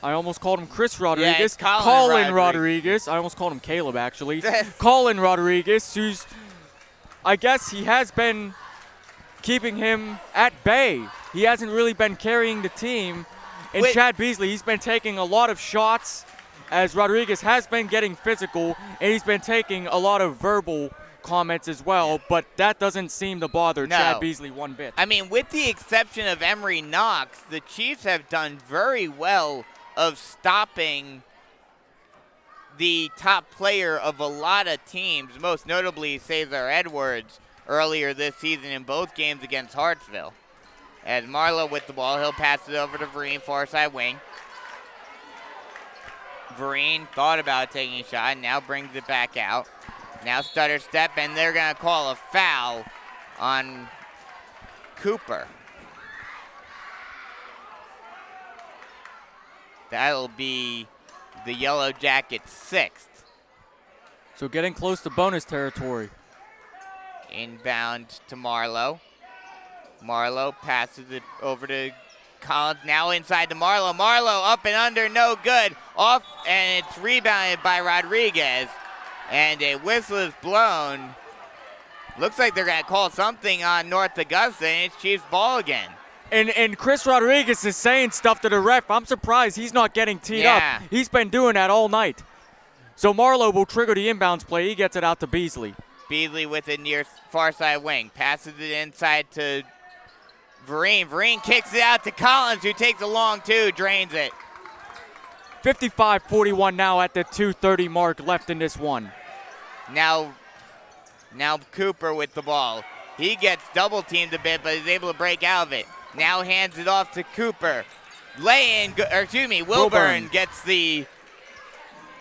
I almost called him Chris Rodriguez. Yeah, it's Colin Rodriguez. Rodriguez. I almost called him Caleb, actually. Colin Rodriguez, who's, I guess he has been keeping him at bay. He hasn't really been carrying the team. And Chad Beasley, he's been taking a lot of shots as Rodriguez has been getting physical, and he's been taking a lot of verbal comments as well, but that doesn't seem to bother Chad Beasley one bit. I mean, with the exception of Emery Knox, the Chiefs have done very well of stopping the top player of a lot of teams, most notably Cesar Edwards earlier this season in both games against Hartsville. As Marlowe with the ball, he'll pass it over to Vereen, far side wing. Vereen thought about taking a shot and now brings it back out. Now stutter step, and they're going to call a foul on Cooper. That'll be the Yellow Jackets' 6th. So getting close to bonus territory. Inbound to Marlowe. Marlowe passes it over to Collins, now inside to Marlowe. Marlowe up and under, no good. Off, and it's rebounded by Rodriguez. And a whistle is blown. Looks like they're going to call something on North Augusta, and it's Chiefs ball again. And Chris Rodriguez is saying stuff to the ref. I'm surprised he's not getting teed up. He's been doing that all night. So Marlowe will trigger the inbounds play. He gets it out to Beasley. Beasley with it near far side wing. Passes it inside to Vereen. Vereen kicks it out to Collins, who takes a long two, drains it. 55-41 now at the 2:30 mark left in this one. Now Cooper with the ball. He gets double teamed a bit, but is able to break out of it. Now hands it off to Cooper. Wilburn gets the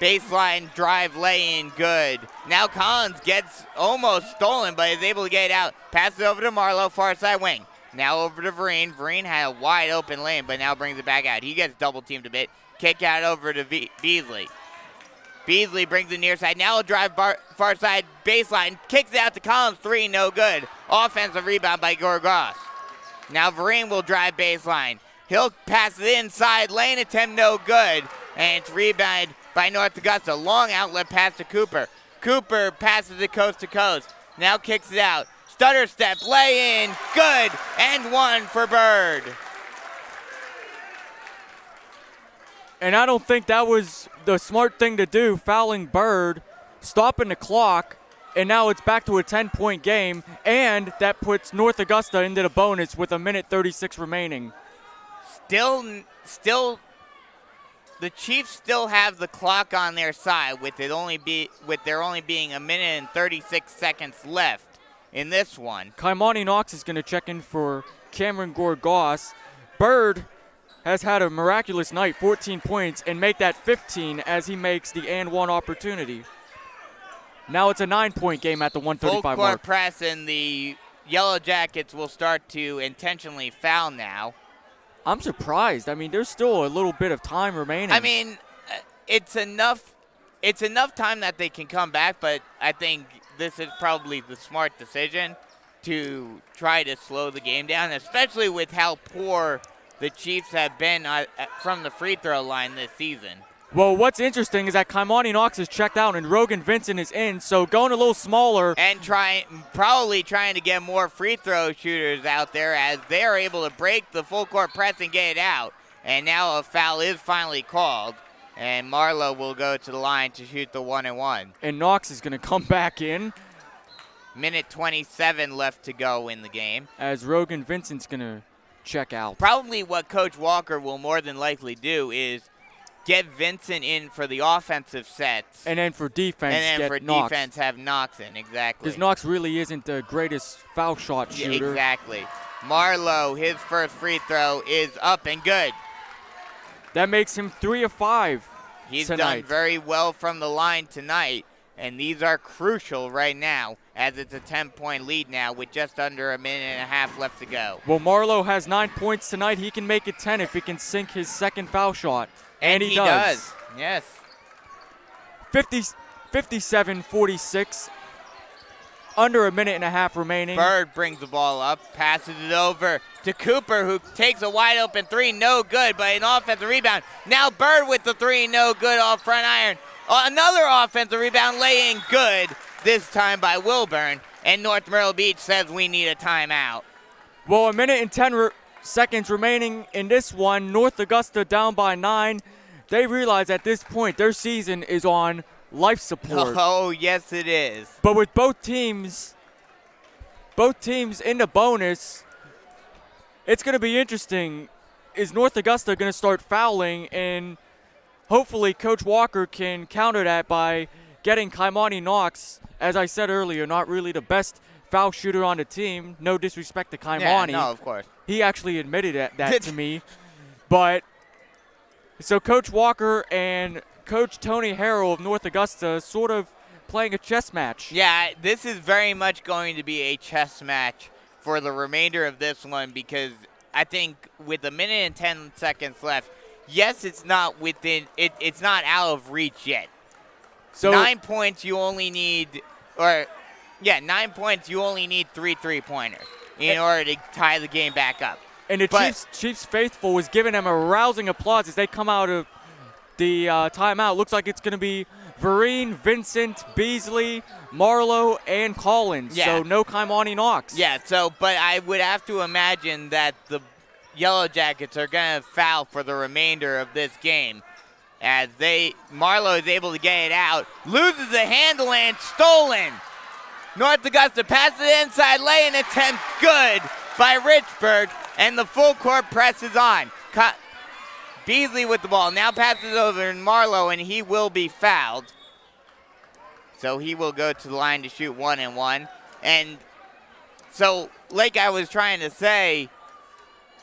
baseline drive lay-in good. Now Collins gets almost stolen, but is able to get it out. Passes it over to Marlowe, far side wing. Now over to Vereen. Vereen had a wide open lane, but now brings it back out. He gets double teamed a bit. Kick out over to Beasley. Beasley brings it near side. Now a drive far side baseline. Kicks it out to Collins, 3, no good. Offensive rebound by Gorgas. Now Vereen will drive baseline. He'll pass it inside. Lane attempt, no good. And it's rebounded by North Augusta. Long outlet pass to Cooper. Cooper passes it coast to coast. Now kicks it out. Stutter step, lay in, good. And 1 for Bird. And I don't think that was the smart thing to do, fouling Bird, stopping the clock, and now it's back to a 10-point game, and that puts North Augusta into the bonus with 1:36 remaining. Still, the Chiefs still have the clock on their side with there only being 1:36 left in this one. Kaimani Knox is going to check in for Cameron Gorgas. Bird has had a miraculous night, 14 points, and make that 15 as he makes the and one opportunity. Now it's a 9-point game at the 1:35 mark. Full court press, and the Yellow Jackets will start to intentionally foul now. I'm surprised. I mean, there's still a little bit of time remaining. I mean, it's enough time that they can come back, but I think this is probably the smart decision to try to slow the game down, especially with how poor the Chiefs have been from the free throw line this season. Well, what's interesting is that Kaimani Knox is checked out and Rogan Vincent is in, so going a little smaller. And probably trying to get more free throw shooters out there as they're able to break the full court press and get it out. And now a foul is finally called, and Marlowe will go to the line to shoot the 1-and-1. And Knox is going to come back in. Minute 27 left to go in the game. As Rogan Vincent's going to check out. Probably what Coach Walker will more than likely do is get Vincent in for the offensive sets. And then for defense, and then get for Knox. defense, have Knox in, exactly. Because Knox really isn't the greatest foul shot shooter. Yeah, exactly. Marlowe, his first free throw is up and good. That makes him 3 of 5 He's tonight. done very well from the line tonight, and these are crucial right now as it's a 10-point lead now with just under a minute and a half left to go. Well, Marlowe has 9 points tonight. He can make it 10 if he can sink his second foul shot. And he does. Yes. 57-46. under a minute and a half remaining. Bird brings the ball up, passes it over to Cooper, who takes a wide open three, no good, but an offensive rebound. Now Bird with the three, no good off front iron. Another offensive rebound, laying good, this time by Wilburn. And North Myrtle Beach says we need a timeout. Well, a minute and 10 seconds remaining in this one. North Augusta down by 9. They realize at this point their season is on life support. Oh, yes it is. But with both teams in the bonus, it's going to be interesting. Is North Augusta going to start fouling? And hopefully Coach Walker can counter that by getting Kaimani Knox, as I said earlier, not really the best foul shooter on the team. No disrespect to Kaimani. Yeah, no, of course. He actually admitted that to me. But so Coach Walker and Coach Tony Harrell of North Augusta sort of playing a chess match. Yeah, this is very much going to be a chess match for the remainder of this one, because I think with a minute and 10 seconds left, yes, it's not it's not out of reach yet. So 9 points you only need, 9 points you only need 3 3-pointers in order to tie the game back up. And the Chiefs faithful was giving them a rousing applause as they come out of the timeout. Looks like it's going to be Vereen, Vincent, Beasley, Marlowe, and Collins. Yeah. So no Kaimani Knox. Yeah, but I would have to imagine that the Yellow Jackets are going to foul for the remainder of this game, as Marlowe is able to get it out, loses the handle, and stolen. North Augusta passes it inside, lay-in attempt, good by Richburg, and the full court presses on. Beasley with the ball, now passes over to Marlowe, and he will be fouled. So he will go to the line to shoot 1-1. And so, like I was trying to say,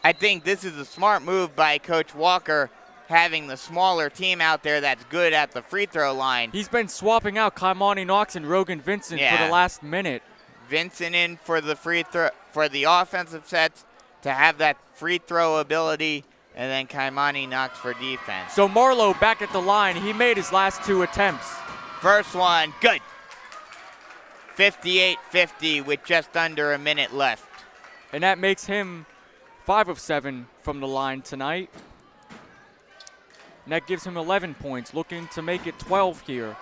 I think this is a smart move by Coach Walker, having the smaller team out there that's good at the free throw line. He's been swapping out Kaimani Knox and Rogan Vincent for the last minute. Vincent in for the free throw, for the offensive sets to have that free throw ability, and then Kaimani Knox for defense. So Marlowe back at the line. He made his last 2 attempts. First one, good. 58-50 with just under a minute left. And that makes him 5 of 7 from the line tonight. And that gives him 11 points, looking to make it 12 here.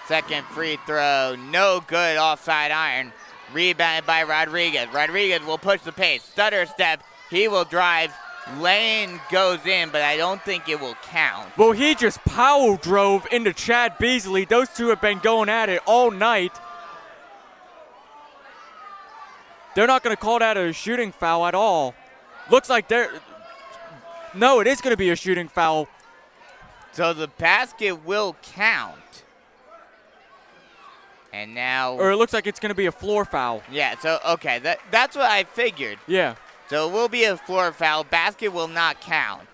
Second free throw, no good, offside iron. Rebounded by Rodriguez. Rodriguez will push the pace. Stutter step, he will drive. Lane goes in, but I don't think it will count. Well, he just power drove into Chad Beasley. Those two have been going at it all night. They're not going to call that a shooting foul at all. Looks like no, it is going to be a shooting foul. So the basket will count. And now... Or it looks like it's going to be a floor foul. Yeah, so, okay, that's what I figured. Yeah. So it will be a floor foul. Basket will not count.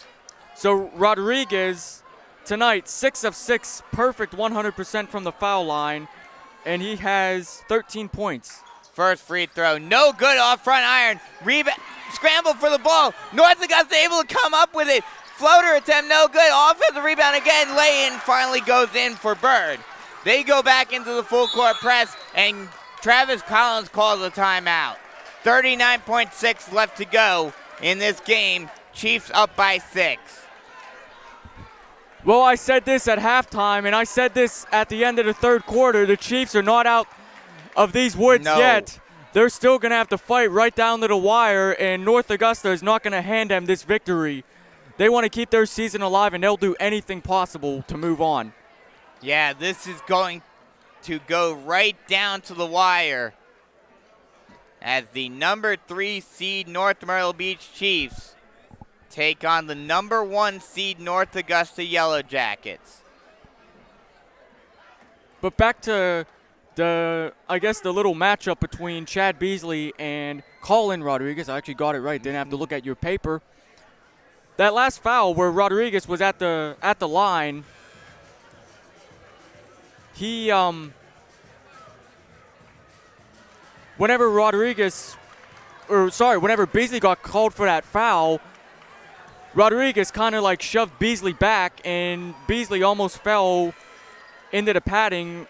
So Rodriguez, tonight, 6 of 6, perfect 100% from the foul line, and he has 13 points. First free throw, no good off front iron. Scramble for the ball. North Augusta able to come up with it. Floater attempt, no good. Offensive rebound again. Lay-in finally goes in for Bird. They go back into the full court press, and Travis Collins calls a timeout. 39.6 left to go in this game. Chiefs up by 6. Well, I said this at halftime, and I said this at the end of the third quarter. The Chiefs are not out of these woods yet. They're still going to have to fight right down to the wire, and North Augusta is not going to hand them this victory. They want to keep their season alive, and they'll do anything possible to move on. Yeah, this is going to go right down to the wire as the number 3 seed North Myrtle Beach Chiefs take on the number 1 seed North Augusta Yellow Jackets. But back to the little matchup between Chad Beasley and Colin Rodriguez. I actually got it right. Didn't have to look at your paper. That last foul where Rodriguez was at the line, he whenever Beasley got called for that foul, Rodriguez kind of like shoved Beasley back, and Beasley almost fell into the padding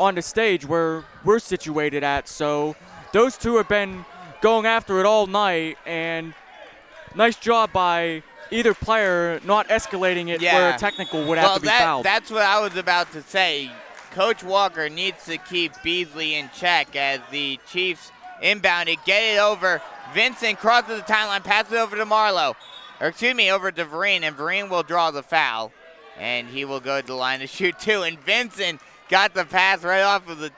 on the stage where we're situated at. So those two have been going after it all night, and nice job by either player not escalating it where a technical would have to be fouled. That's what I was about to say. Coach Walker needs to keep Beasley in check as the Chiefs inbound it, get it over. Vincent crosses the timeline, passes it over to Marlowe. Or excuse me, over to Vereen, and Vereen will draw the foul. And he will go to the line to shoot two. And Vincent got the pass right off of the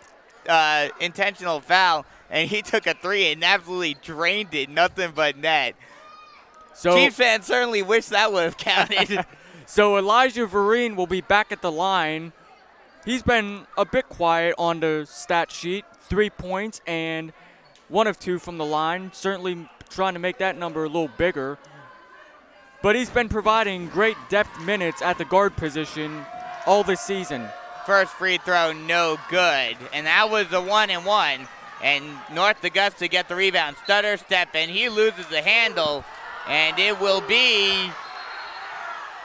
intentional foul. And he took a three and absolutely drained it, nothing but net. So Chiefs fans certainly wish that would have counted. So Elijah Vereen will be back at the line. He's been a bit quiet on the stat sheet. 3 points and 1 of 2 from the line. Certainly trying to make that number a little bigger. But he's been providing great depth minutes at the guard position all this season. First free throw, no good. And that was the 1-and-1. And North Augusta get the rebound. Stutter step, and he loses the handle. And it will be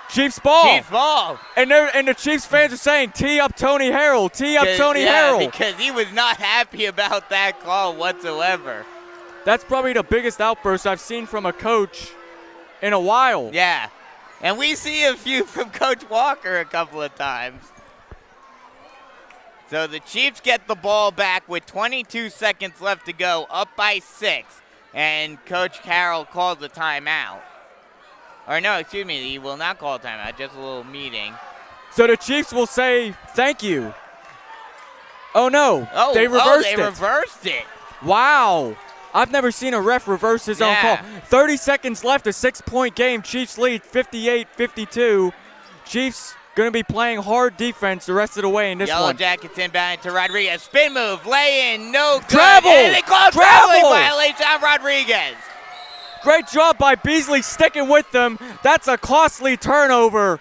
Chiefs ball. Chiefs ball. And the Chiefs fans are saying, tee up Tony Harrell, tee up Tony Harrell. Because he was not happy about that call whatsoever. That's probably the biggest outburst I've seen from a coach in a while. Yeah. And we see a few from Coach Walker a couple of times. So the Chiefs get the ball back with 22 seconds left to go, up by 6. And Coach Carroll calls the timeout. Or no, excuse me, he will not call a timeout, just a little meeting. So the Chiefs will say thank you. Oh no, they reversed it. Wow. I've never seen a ref reverse his own call. 30 seconds left, a 6-point game. Chiefs lead 58-52. Chiefs going to be playing hard defense the rest of the way in this Yellow one. Jackets inbound to Rodriguez. Spin move, lay in, no good. Travel! And they call traveling violation on Rodriguez. Great job by Beasley sticking with them. That's a costly turnover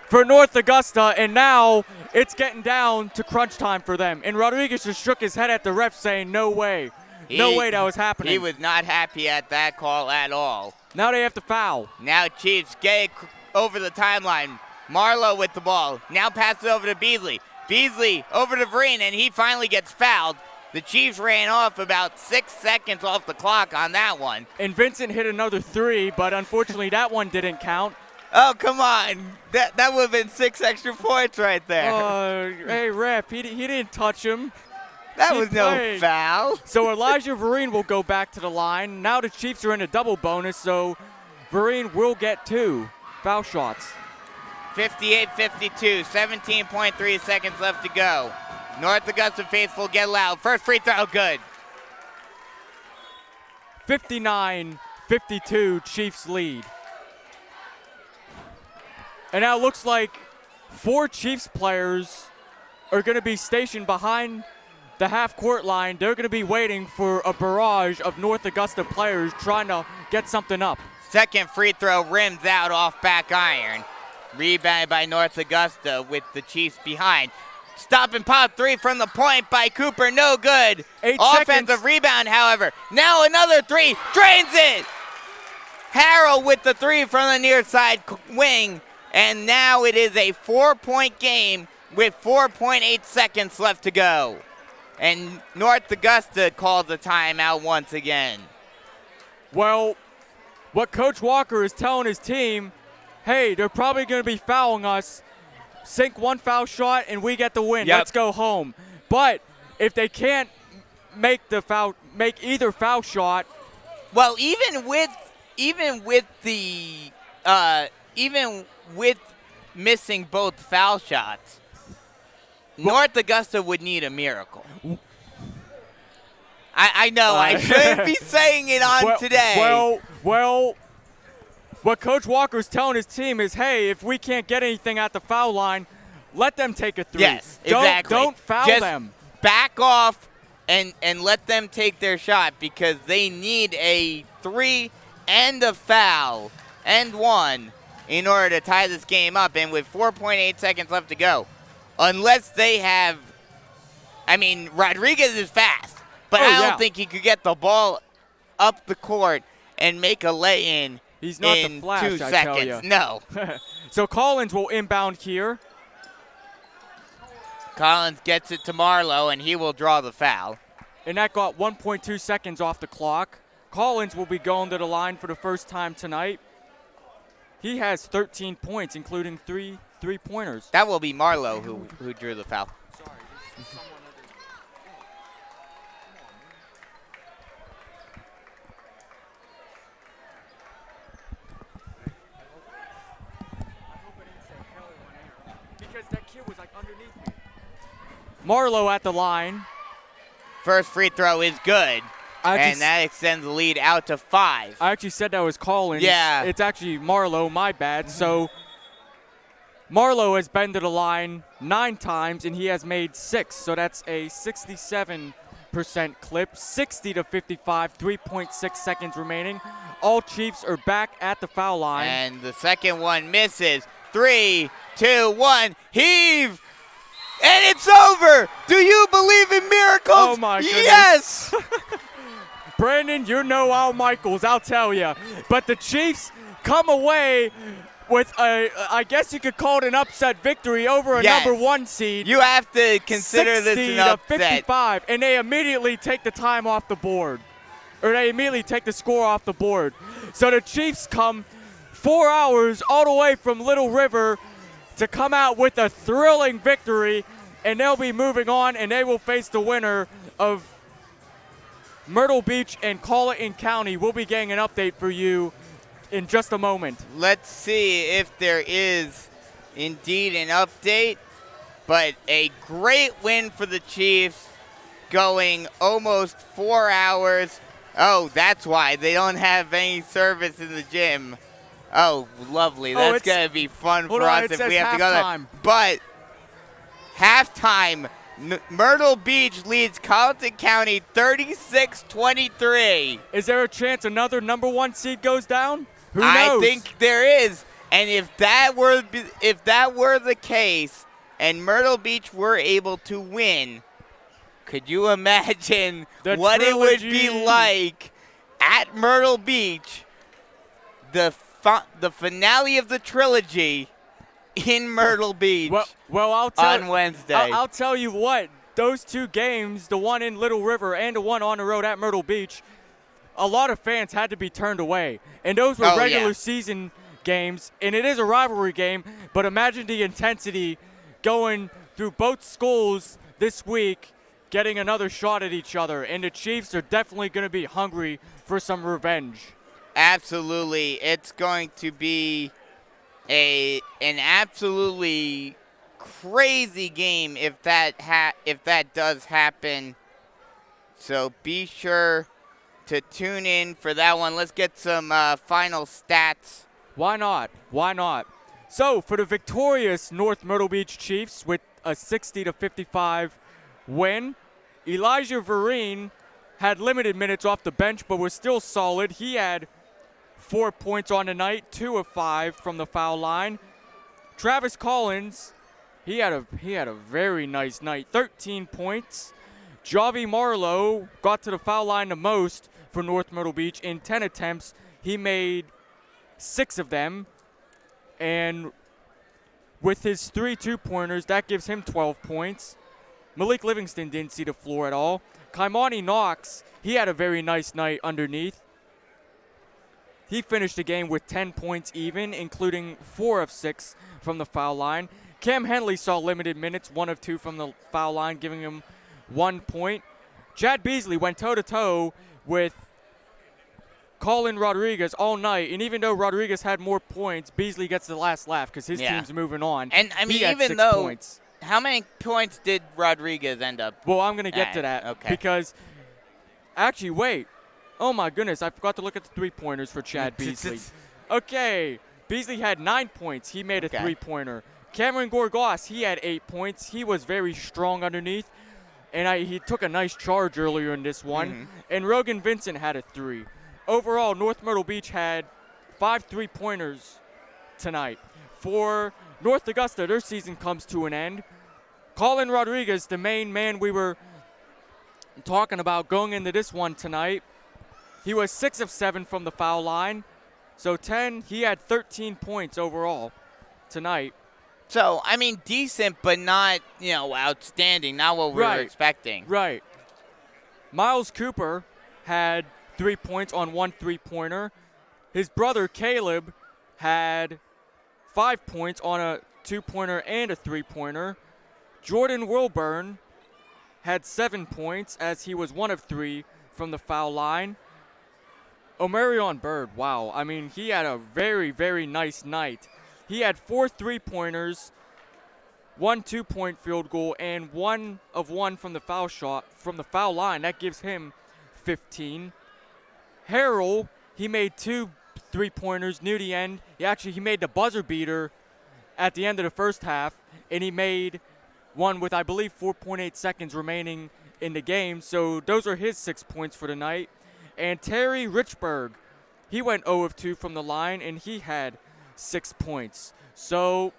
for North Augusta, and now it's getting down to crunch time for them. And Rodriguez just shook his head at the ref saying, no way. No way that was happening. He was not happy at that call at all. Now they have to foul. Now Chiefs get it over the timeline. Marlowe with the ball. Now passes over to Beasley. Beasley over to Vereen, and he finally gets fouled. The Chiefs ran off about 6 seconds off the clock on that one. And Vincent hit another 3, but unfortunately that one didn't count. Oh, come on. That would have been 6 extra points right there. Hey, ref, he didn't touch him. That was no foul. So Elijah Vereen will go back to the line. Now the Chiefs are in a double bonus, so Vereen will get 2 foul shots. 58-52, 17.3 seconds left to go. North Augusta faithful get loud. First free throw, good. 59-52, Chiefs lead. And now it looks like 4 Chiefs players are going to be stationed behind the half-court line. They're going to be waiting for a barrage of North Augusta players trying to get something up. Second free throw rims out off back iron. Rebounded by North Augusta with the Chiefs behind. Stop and pop 3 from the point by Cooper, no good. 8 Offensive seconds. rebound, however. Now another 3, drains it. Harrell with the 3 from the near side wing. And now it is a 4-point game with 4.8 seconds left to go. And North Augusta calls a timeout once again. Well, what Coach Walker is telling his team, hey, they're probably going to be fouling us. Sink 1 foul shot and we get the win. Yep. Let's go home. But if they can't make either foul shot, well, even with missing both foul shots, North Augusta would need a miracle. I know I shouldn't be saying it on today. Well, what Coach Walker's telling his team is, hey, if we can't get anything at the foul line, let them take a 3. Yes, exactly. Don't foul Just them. Back off and let them take their shot because they need a 3 and a foul and 1 in order to tie this game up. And with 4.8 seconds left to go, unless they have, Rodriguez is fast, but I don't think he could get the ball up the court and make a lay-in. He's not in the Flash, 2 I seconds. tell you. No. So Collins will inbound here. Collins gets it to Marlowe, and he will draw the foul. And that got 1.2 seconds off the clock. Collins will be going to the line for the first time tonight. He has 13 points, including three three-pointers. That will be Marlowe who drew the foul. Sorry, someone because that kid was like underneath me. Marlowe at the line. First free throw is good. And that extends the lead out to 5. I actually said that was Collins. Yeah. It's actually Marlowe, my bad. So Marlowe has been to the line 9 times, and he has made 6. So that's a 67% clip, 60 to 55, 3.6 seconds remaining. All Chiefs are back at the foul line. And the second one misses. 3, 2, 1, heave! And it's over! Do you believe in miracles? Oh, my goodness. Yes! Brandon, you're no Al Michaels, I'll tell you. But the Chiefs come away with I guess you could call it an upset victory over a Yes. number 1 seed. You have to consider this 60 an to upset. 55, and they immediately take the time off the board. Or they immediately take the score off the board. So the Chiefs come 4 hours all the way from Little River to come out with a thrilling victory, and they'll be moving on, and they will face the winner of Myrtle Beach and Colleton County. We'll be getting an update for you in just a moment. Let's see if there is indeed an update, but a great win for the Chiefs, going almost 4 hours. Oh, that's why they don't have any service in the gym. Oh, lovely. That's going to be fun for us if we have to go there. But halftime, Myrtle Beach leads Colleton County 36-23. Is there a chance another number 1 seed goes down? Who knows? I think there is. And if that were the case and Myrtle Beach were able to win, could you imagine what it would be like at Myrtle Beach, the finale of the trilogy in Myrtle Beach on Wednesday? I'll tell you what, those 2 games, the one in Little River and the one on the road at Myrtle Beach, a lot of fans had to be turned away. And those were regular season games, and it is a rivalry game, but imagine the intensity going through both schools this week, getting another shot at each other. And the Chiefs are definitely going to be hungry for some revenge. Absolutely. It's going to be an absolutely crazy game if that does happen. So be sure to tune in for that one. Let's get some final stats. Why not? Why not? So for the victorious North Myrtle Beach Chiefs with a 60 to 55 win, Elijah Vereen had limited minutes off the bench, but was still solid. He had 4 points on the night, 2 of 5 from the foul line. Travis Collins, he had a very nice night, 13 points. Javi Marlowe got to the foul line the most for North Myrtle Beach. In 10 attempts, he made 6 of them. And with his 3 two-pointers, that gives him 12 points. Malik Livingston didn't see the floor at all. Kaimani Knox, he had a very nice night underneath. He finished the game with 10 points even, including 4 of 6 from the foul line. Cam Henley saw limited minutes, 1 of 2 from the foul line, giving him 1 point. Chad Beasley went toe-to-toe with Colin Rodriguez all night, and even though Rodriguez had more points, Beasley gets the last laugh because his team's moving on. And I mean, he had even 6 though, points. How many points did Rodriguez end up? Well, I'm going to get to that. Okay. Because, actually, wait. Oh, my goodness. I forgot to look at the 3-pointers for Chad Beasley. Okay. Beasley had 9 points. He made a 3-pointer. Cameron Gorgas, he had 8 points. He was very strong underneath. And he took a nice charge earlier in this one. Mm-hmm. And Rogan Vincent had a 3. Overall, North Myrtle Beach had 5 3-pointers tonight. For North Augusta, their season comes to an end. Colin Rodriguez, the main man we were talking about going into this one tonight, he was 6 of 7 from the foul line. So he had 13 points overall tonight. So, I mean, decent, but not, outstanding. Not what we were expecting. Right. Miles Cooper had 3 points on 1 3-pointer. His brother Caleb had 5 points on a 2-pointer and a 3-pointer. Jordan Wilburn had 7 points as he was 1 of 3 from the foul line. Omarion Bird, wow. I mean, he had a very, very nice night. He had 4 3-pointers, 1 2-point field goal, and 1 of 1 from the foul line. That gives him 15. Harrell, he made 2 3-pointers near the end. He made the buzzer beater at the end of the first half, and he made one with, I believe, 4.8 seconds remaining in the game. So those are his 6 points for the night. And Terry Richburg, he went 0 of 2 from the line, and he had 6 points. So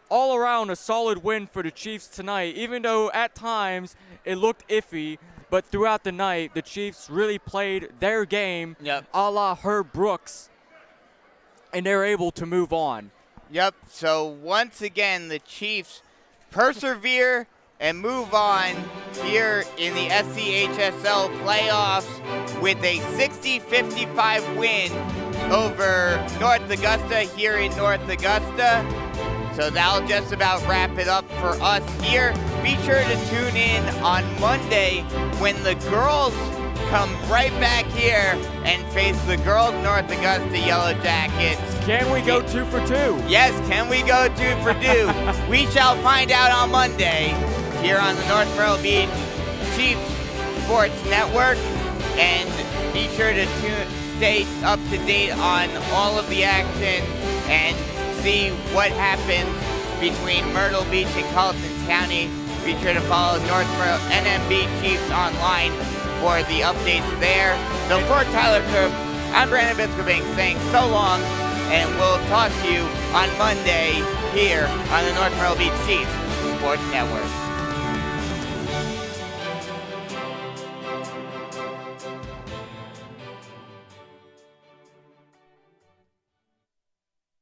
all around a solid win for the Chiefs tonight, even though at times it looked iffy. But throughout the night, the Chiefs really played their game a la Herb Brooks, and they're able to move on. Yep, so once again, the Chiefs persevere and move on here in the SCHSL playoffs with a 60-55 win over North Augusta here in North Augusta. So that'll just about wrap it up for us here. Be sure to tune in on Monday when the girls come right back here and face the girls North Augusta Yellow Jackets. Can we go 2 for 2? Yes, can we go 2 for 2? We shall find out on Monday here on the North Myrtle Beach Chiefs Sports Network. And be sure to stay up to date on all of the action and see what happens between Myrtle Beach and Carlton County. Be sure to follow North Myrtle NMB Chiefs online for the updates there. So for Tyler Cook, I'm Brandon Biscobing saying so long, and we'll talk to you on Monday here on the North Myrtle Beach Chiefs Sports Network.